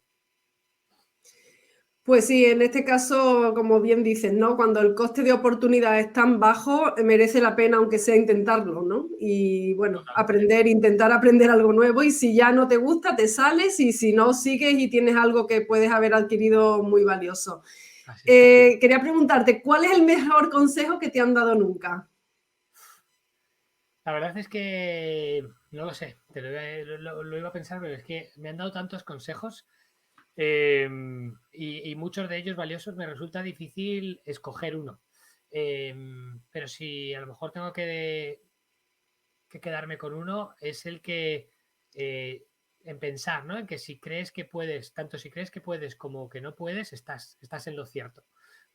Pues sí, en este caso, como bien dices, ¿no? Cuando el coste de oportunidad es tan bajo, merece la pena, aunque sea intentarlo, ¿no? Y bueno, Totalmente. intentar aprender algo nuevo y si ya no te gusta, te sales y si no, sigues y tienes algo que puedes haber adquirido muy valioso. Así es. Quería preguntarte, ¿cuál es el mejor consejo que te han dado nunca? La verdad es que no lo sé, lo iba a pensar, pero es que me han dado tantos consejos y muchos de ellos valiosos, me resulta difícil escoger uno. Pero si a lo mejor tengo que quedarme con uno, es el que eh, en pensar, ¿no? En que si crees que puedes, tanto si crees que puedes como que no puedes, estás en lo cierto.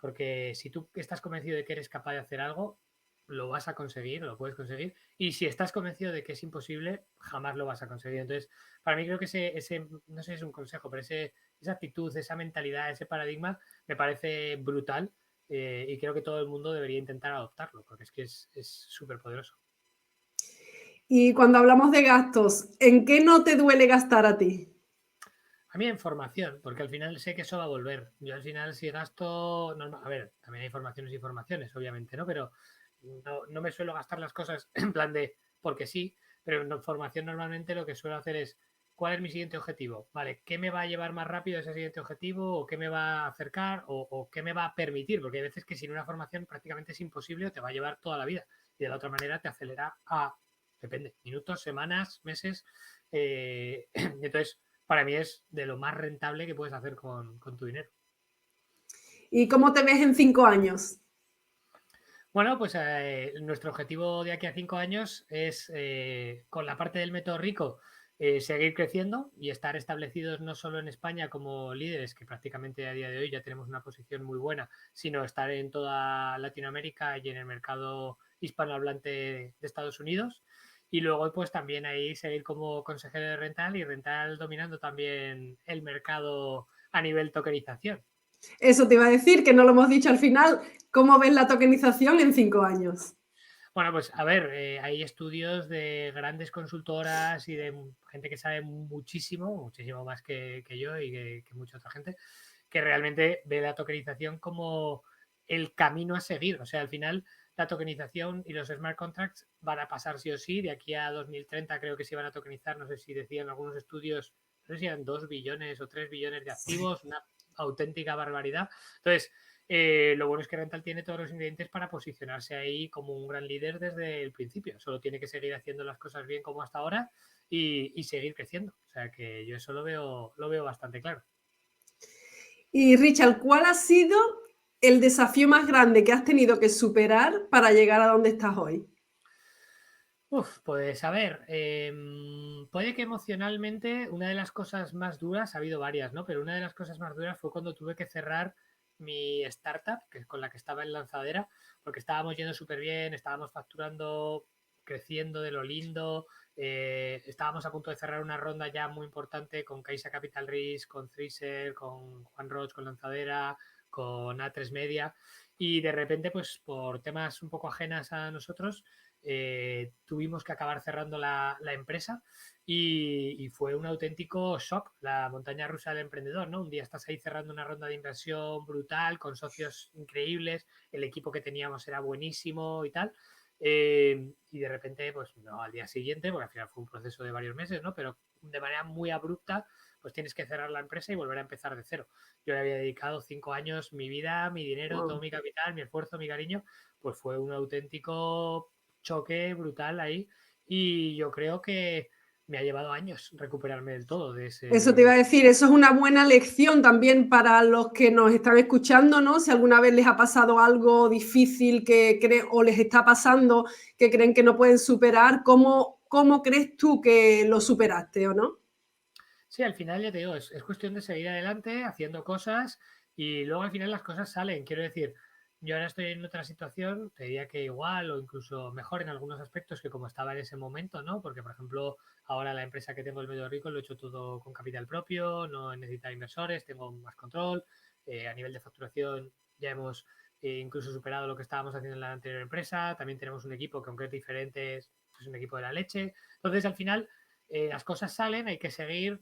Porque si tú estás convencido de que eres capaz de hacer algo, lo vas a conseguir, lo puedes conseguir. Y si estás convencido de que es imposible, jamás lo vas a conseguir. Entonces, para mí creo que ese no sé si es un consejo, pero esa actitud, esa mentalidad, ese paradigma, me parece brutal y creo que todo el mundo debería intentar adoptarlo, porque es que es súper poderoso. Y cuando hablamos de gastos, ¿en qué no te duele gastar a ti? A mí en formación, porque al final sé que eso va a volver. Yo al final si gasto, a ver, también hay formaciones y formaciones, obviamente, ¿no? Pero no me suelo gastar las cosas en plan de porque sí, pero en formación normalmente lo que suelo hacer es, ¿cuál es mi siguiente objetivo? Vale, ¿qué me va a llevar más rápido a ese siguiente objetivo? ¿O qué me va a acercar? ¿O qué me va a permitir? Porque hay veces que sin una formación prácticamente es imposible o te va a llevar toda la vida. Y de la otra manera te acelera a, depende, minutos, semanas, meses. Entonces, para mí es de lo más rentable que puedes hacer con tu dinero. ¿Y cómo te ves en 5 años? Bueno, pues nuestro objetivo de aquí a 5 años es, con la parte del método rico, seguir creciendo y estar establecidos no solo en España como líderes, que prácticamente a día de hoy ya tenemos una posición muy buena, sino estar en toda Latinoamérica y en el mercado hispanohablante de Estados Unidos. Y luego, pues también ahí seguir como consejero de Rental y Rental dominando también el mercado a nivel tokenización. Eso te iba a decir, que no lo hemos dicho al final. ¿Cómo ves la tokenización en 5 años? Bueno, pues a ver, hay estudios de grandes consultoras y de gente que sabe muchísimo, muchísimo más que yo y que mucha otra gente, que realmente ve la tokenización como el camino a seguir. O sea, al final la tokenización y los smart contracts van a pasar sí o sí. De aquí a 2030 creo que se van a tokenizar, no sé si decían algunos estudios, no sé si eran 2 billones o 3 billones de activos, una auténtica barbaridad. Entonces, lo bueno es que Rental tiene todos los ingredientes para posicionarse ahí como un gran líder desde el principio. Solo tiene que seguir haciendo las cosas bien como hasta ahora y seguir creciendo. O sea que yo eso lo veo bastante claro. Y Richard, ¿cuál ha sido el desafío más grande que has tenido que superar para llegar a donde estás hoy? Uf, pues a ver, puede que emocionalmente una de las cosas más duras, ha habido varias, ¿no? Pero una de las cosas más duras fue cuando tuve que cerrar mi startup, que es con la que estaba en lanzadera, porque estábamos yendo súper bien, estábamos facturando, creciendo de lo lindo, estábamos a punto de cerrar una ronda ya muy importante con Caixa Capital Risk, con Thriser, con Juan Roch, con lanzadera, con A3 Media, y de repente, pues por temas un poco ajenas a nosotros, tuvimos que acabar cerrando la empresa y fue un auténtico shock, la montaña rusa del emprendedor, ¿no? Un día estás ahí cerrando una ronda de inversión brutal, con socios increíbles, el equipo que teníamos era buenísimo y tal, y de repente, pues no al día siguiente, porque al final fue un proceso de varios meses, ¿no? Pero de manera muy abrupta, pues tienes que cerrar la empresa y volver a empezar de cero. Yo le había dedicado 5 años, mi vida, mi dinero, todo Wow. mi capital, mi esfuerzo, mi cariño, pues fue un auténtico choque brutal ahí y yo creo que me ha llevado años recuperarme del todo de Eso te iba ese... a decir, eso es una buena lección también para los que nos están escuchando, ¿no? Si alguna vez les ha pasado algo difícil o les está pasando que creen que no pueden superar, ¿cómo crees tú que lo superaste o no? Sí, al final ya te digo, es cuestión de seguir adelante haciendo cosas y luego al final las cosas salen. Quiero decir, yo ahora estoy en otra situación, te diría que igual o incluso mejor en algunos aspectos que como estaba en ese momento, ¿no? Porque, por ejemplo, ahora la empresa que tengo, el Medio Rico, lo he hecho todo con capital propio, no necesita inversores, tengo más control. A nivel de facturación ya hemos incluso superado lo que estábamos haciendo en la anterior empresa. También tenemos un equipo que, aunque es diferente, es un equipo de la leche. Entonces, al final, las cosas salen, hay que ser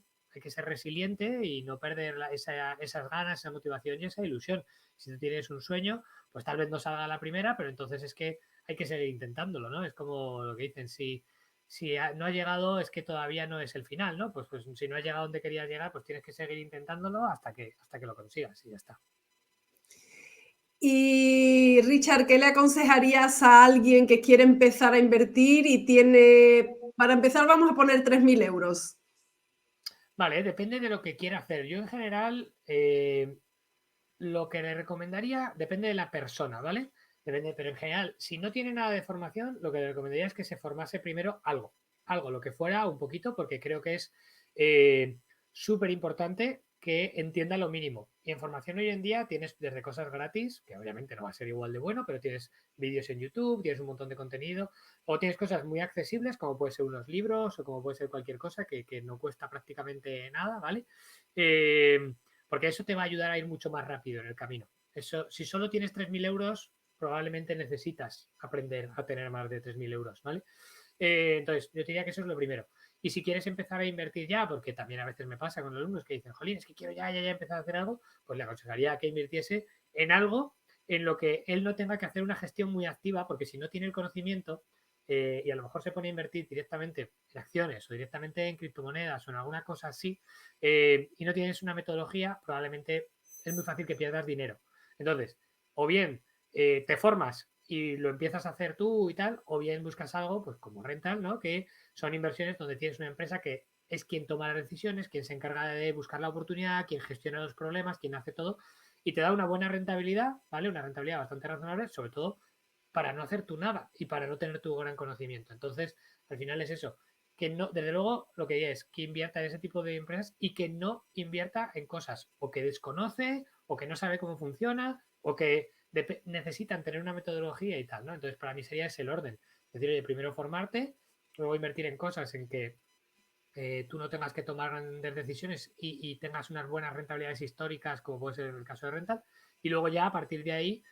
resiliente y no perder esas ganas, esa motivación y esa ilusión. Si tú tienes un sueño, pues tal vez no salga a la primera, pero entonces es que hay que seguir intentándolo, ¿no? Es como lo que dicen, si no ha llegado es que todavía no es el final, ¿no? Pues si no has llegado donde querías llegar, pues tienes que seguir intentándolo hasta que lo consigas y ya está. Y Richard, ¿qué le aconsejarías a alguien que quiere empezar a invertir y tiene, para empezar vamos a poner 3.000 euros? Vale, depende de lo que quiera hacer. Yo en general, lo que le recomendaría depende de la persona, ¿vale? Depende, pero en general, si no tiene nada de formación, lo que le recomendaría es que se formase primero algo, lo que fuera un poquito, porque creo que es súper importante que entienda lo mínimo. Y en formación hoy en día tienes desde cosas gratis, que obviamente no va a ser igual de bueno, pero tienes vídeos en YouTube, tienes un montón de contenido, o tienes cosas muy accesibles, como puede ser unos libros o como puede ser cualquier cosa que no cuesta prácticamente nada, ¿vale? Porque eso te va a ayudar a ir mucho más rápido en el camino. Eso, si solo tienes 3.000 euros, probablemente necesitas aprender a tener más de 3.000 euros, ¿vale? Entonces, yo diría que eso es lo primero. Y si quieres empezar a invertir ya, porque también a veces me pasa con los alumnos que dicen, jolín, es que quiero ya empezar a hacer algo, pues le aconsejaría que invirtiese en algo en lo que él no tenga que hacer una gestión muy activa, porque si no tiene el conocimiento y a lo mejor se pone a invertir directamente en acciones o directamente en criptomonedas o en alguna cosa así, y no tienes una metodología, probablemente es muy fácil que pierdas dinero. Entonces, o bien te formas y lo empiezas a hacer tú y tal, o bien buscas algo, pues como Rental, ¿no? Que son inversiones donde tienes una empresa que es quien toma las decisiones, quien se encarga de buscar la oportunidad, quien gestiona los problemas, quien hace todo y te da una buena rentabilidad, ¿vale? Una rentabilidad bastante razonable, sobre todo para no hacer tú nada y para no tener tu gran conocimiento. Entonces, al final es eso, que no, desde luego, lo que diría es que invierta en ese tipo de empresas y que no invierta en cosas o que desconoce o que no sabe cómo funciona o que necesitan tener una metodología y tal, ¿no? Entonces, para mí sería ese el orden. Es decir, oye, primero formarte, luego invertir en cosas en que tú no tengas que tomar grandes decisiones y tengas unas buenas rentabilidades históricas, como puede ser el caso de Rental, y luego ya a partir de ahí,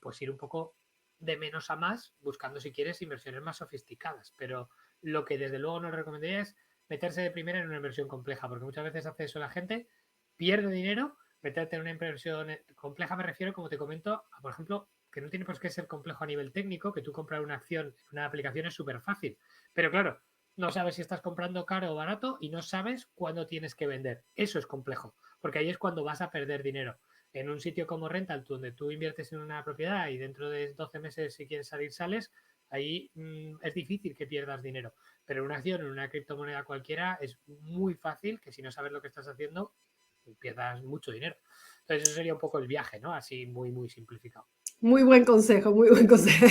pues ir un poco de menos a más, buscando si quieres inversiones más sofisticadas. Pero lo que desde luego no recomendaría es meterse de primera en una inversión compleja, porque muchas veces hace eso la gente, pierde dinero, meterte en una inversión compleja, me refiero, como te comento, a, por ejemplo, que no tiene por qué ser complejo a nivel técnico, que tú comprar una acción en una aplicación es súper fácil. Pero claro, no sabes si estás comprando caro o barato y no sabes cuándo tienes que vender. Eso es complejo, porque ahí es cuando vas a perder dinero. En un sitio como Rental, donde tú inviertes en una propiedad y dentro de 12 meses si quieres salir sales, ahí es difícil que pierdas dinero. Pero en una acción, en una criptomoneda cualquiera, es muy fácil que si no sabes lo que estás haciendo, pierdas mucho dinero. Entonces eso sería un poco el viaje, ¿no? Así muy, muy simplificado. Muy buen consejo, muy buen consejo.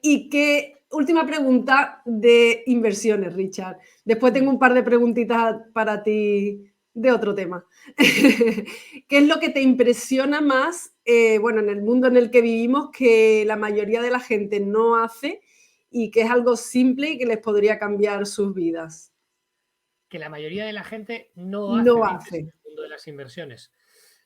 Y qué última pregunta de inversiones, Richard. Después tengo un par de preguntitas para ti de otro tema. ¿Qué es lo que te impresiona más, bueno, en el mundo en el que vivimos, que la mayoría de la gente no hace y que es algo simple y que les podría cambiar sus vidas? Que la mayoría de la gente no hace, No dices, en hace. el mundo de las inversiones.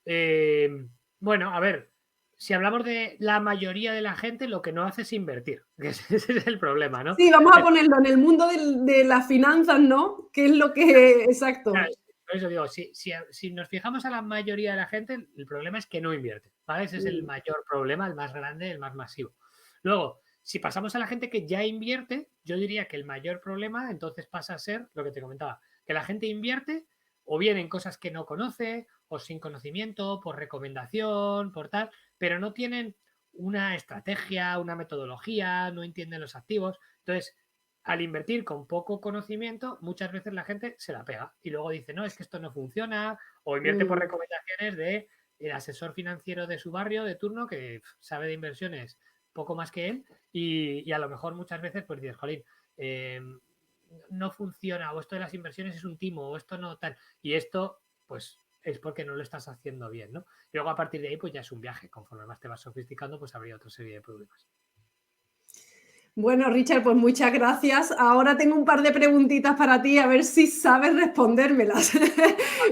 Eh, bueno, a ver, si hablamos de la mayoría de la gente, lo que no hace es invertir. Ese es el problema, ¿no? Sí, vamos a ponerlo en el mundo de las finanzas, ¿no? ¿Qué es lo que... Exacto. Por eso digo, si nos fijamos a la mayoría de la gente, el problema es que no invierte, ¿vale? Ese es el mayor problema, el más grande, el más masivo. Luego, si pasamos a la gente que ya invierte, yo diría que el mayor problema entonces pasa a ser lo que te comentaba, que la gente invierte o bien en cosas que no conoce o sin conocimiento, por recomendación, por tal, pero no tienen una estrategia, una metodología, no entienden los activos. Entonces, al invertir con poco conocimiento, muchas veces la gente se la pega y luego dice, no, es que esto no funciona, o invierte por recomendaciones de el asesor financiero de su barrio de turno que sabe de inversiones poco más que él y a lo mejor muchas veces pues dices, jolín, no funciona o esto de las inversiones es un timo o esto no tal y esto pues es porque no lo estás haciendo bien, ¿no? Y luego a partir de ahí pues ya es un viaje, conforme más te vas sofisticando pues habría otra serie de problemas. Bueno, Richard, pues muchas gracias. Ahora tengo un par de preguntitas para ti, a ver si sabes respondérmelas.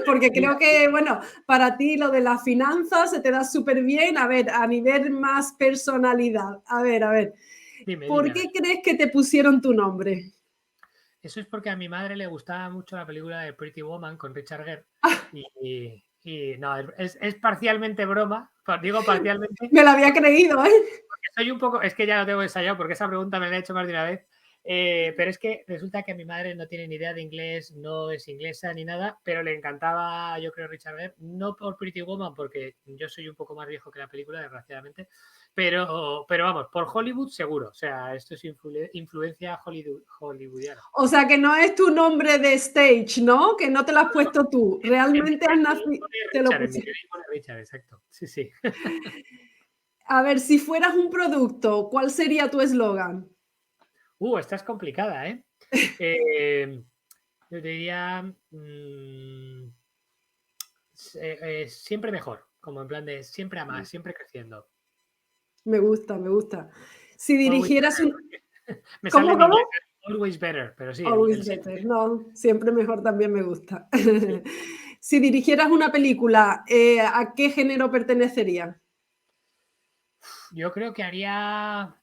Porque Mira, creo que, bueno, para ti lo de las finanzas se te da súper bien. A ver, a nivel más personalidad. A ver. ¿Por dime, a ver. qué crees que te pusieron tu nombre? Eso es porque a mi madre le gustaba mucho la película de Pretty Woman con Richard Gere y no, es parcialmente broma, digo parcialmente, Me lo había creído, ¿eh? porque soy un poco, es que ya lo tengo ensayado porque esa pregunta me la he hecho más de una vez, pero es que resulta que mi madre no tiene ni idea de inglés, no es inglesa ni nada, pero le encantaba, yo creo, Richard Gere, no por Pretty Woman, porque yo soy un poco más viejo que la película, desgraciadamente, pero vamos, por Hollywood seguro, o sea, esto es influencia hollywoodiana. O sea, que no es tu nombre de stage, ¿no? Que no te lo has puesto tú. En mi Realmente has DNI nacido, pone te lo Richard, en mi pusiste. DNI pone Richard, exacto. Sí, sí. A ver, si fueras un producto, ¿cuál sería tu eslogan? Esta es complicada, ¿eh? Eh, yo te diría siempre mejor, como en plan de siempre a más, siempre creciendo. Me gusta, me gusta. Si Always dirigieras un... better. Me sale ¿Cómo, en inglés, cómo? always better, pero sí, el Always siempre. better. No, siempre mejor también me gusta. Sí. Si dirigieras una película, ¿a qué género pertenecería? Yo creo que haría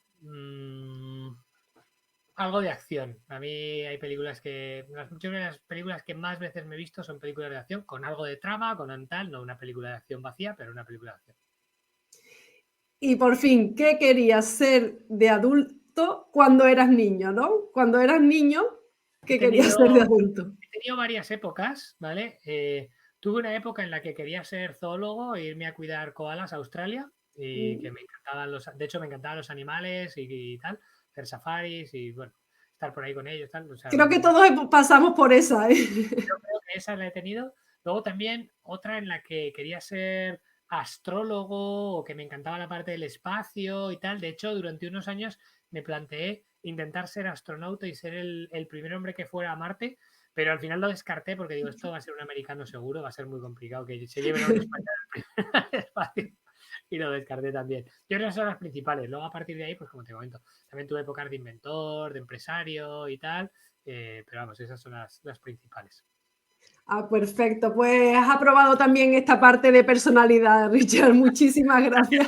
algo de acción. A mí hay películas que. Yo creo que las películas que más veces me he visto son películas de acción, con algo de trama, con tal, no una película de acción vacía, pero una película de acción. Y por fin, ¿qué querías ser de adulto cuando eras niño, no? Cuando eras niño, He ¿qué querías tenido, ser de adulto? he tenido varias épocas, ¿vale? Tuve una época en la que quería ser zoólogo e irme a cuidar koalas a Australia y que me encantaban de hecho me encantaban los animales y tal, hacer safaris y bueno. estar por ahí con ellos, tal. O sea, Creo que todos pasamos por esa, ¿eh? yo creo que esa la he tenido. Luego también otra en la que quería ser astrólogo o que me encantaba la parte del espacio y tal. De hecho, durante unos años me planteé intentar ser astronauta y ser el primer hombre que fuera a Marte, pero al final lo descarté porque digo, esto va a ser un americano seguro, va a ser muy complicado que se lleven a un español al espacio. Y lo descarté también. Yo creo que esas son las principales. Luego, a partir de ahí, pues como te comento, también tuve épocas de inventor, de empresario y tal, pero vamos, esas son las principales. Ah, perfecto. Pues has aprobado también esta parte de personalidad, Richard. Muchísimas gracias.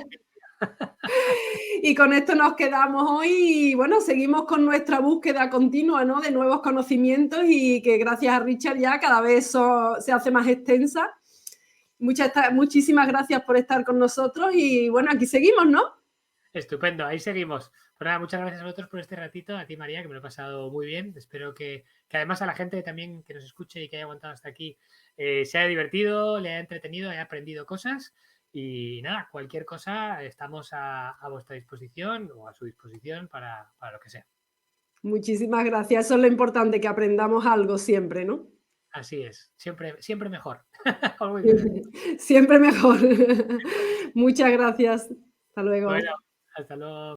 Y con esto nos quedamos hoy y bueno, seguimos con nuestra búsqueda continua, ¿no? De nuevos conocimientos y que gracias a Richard ya cada vez se hace más extensa. Muchísimas gracias por estar con nosotros y bueno, aquí seguimos, ¿no? Estupendo, ahí seguimos. Pues nada, muchas gracias a vosotros por este ratito, a ti María, que me lo he pasado muy bien. Espero que además a la gente también que nos escuche y que haya aguantado hasta aquí se haya divertido, le haya entretenido, haya aprendido cosas. Y nada, cualquier cosa estamos a vuestra disposición o a su disposición para lo que sea. Muchísimas gracias. Eso es lo importante, que aprendamos algo siempre, ¿no? Así es, siempre mejor. Algo diferente. Siempre mejor. Muchas gracias. Hasta luego. Bueno, hasta luego.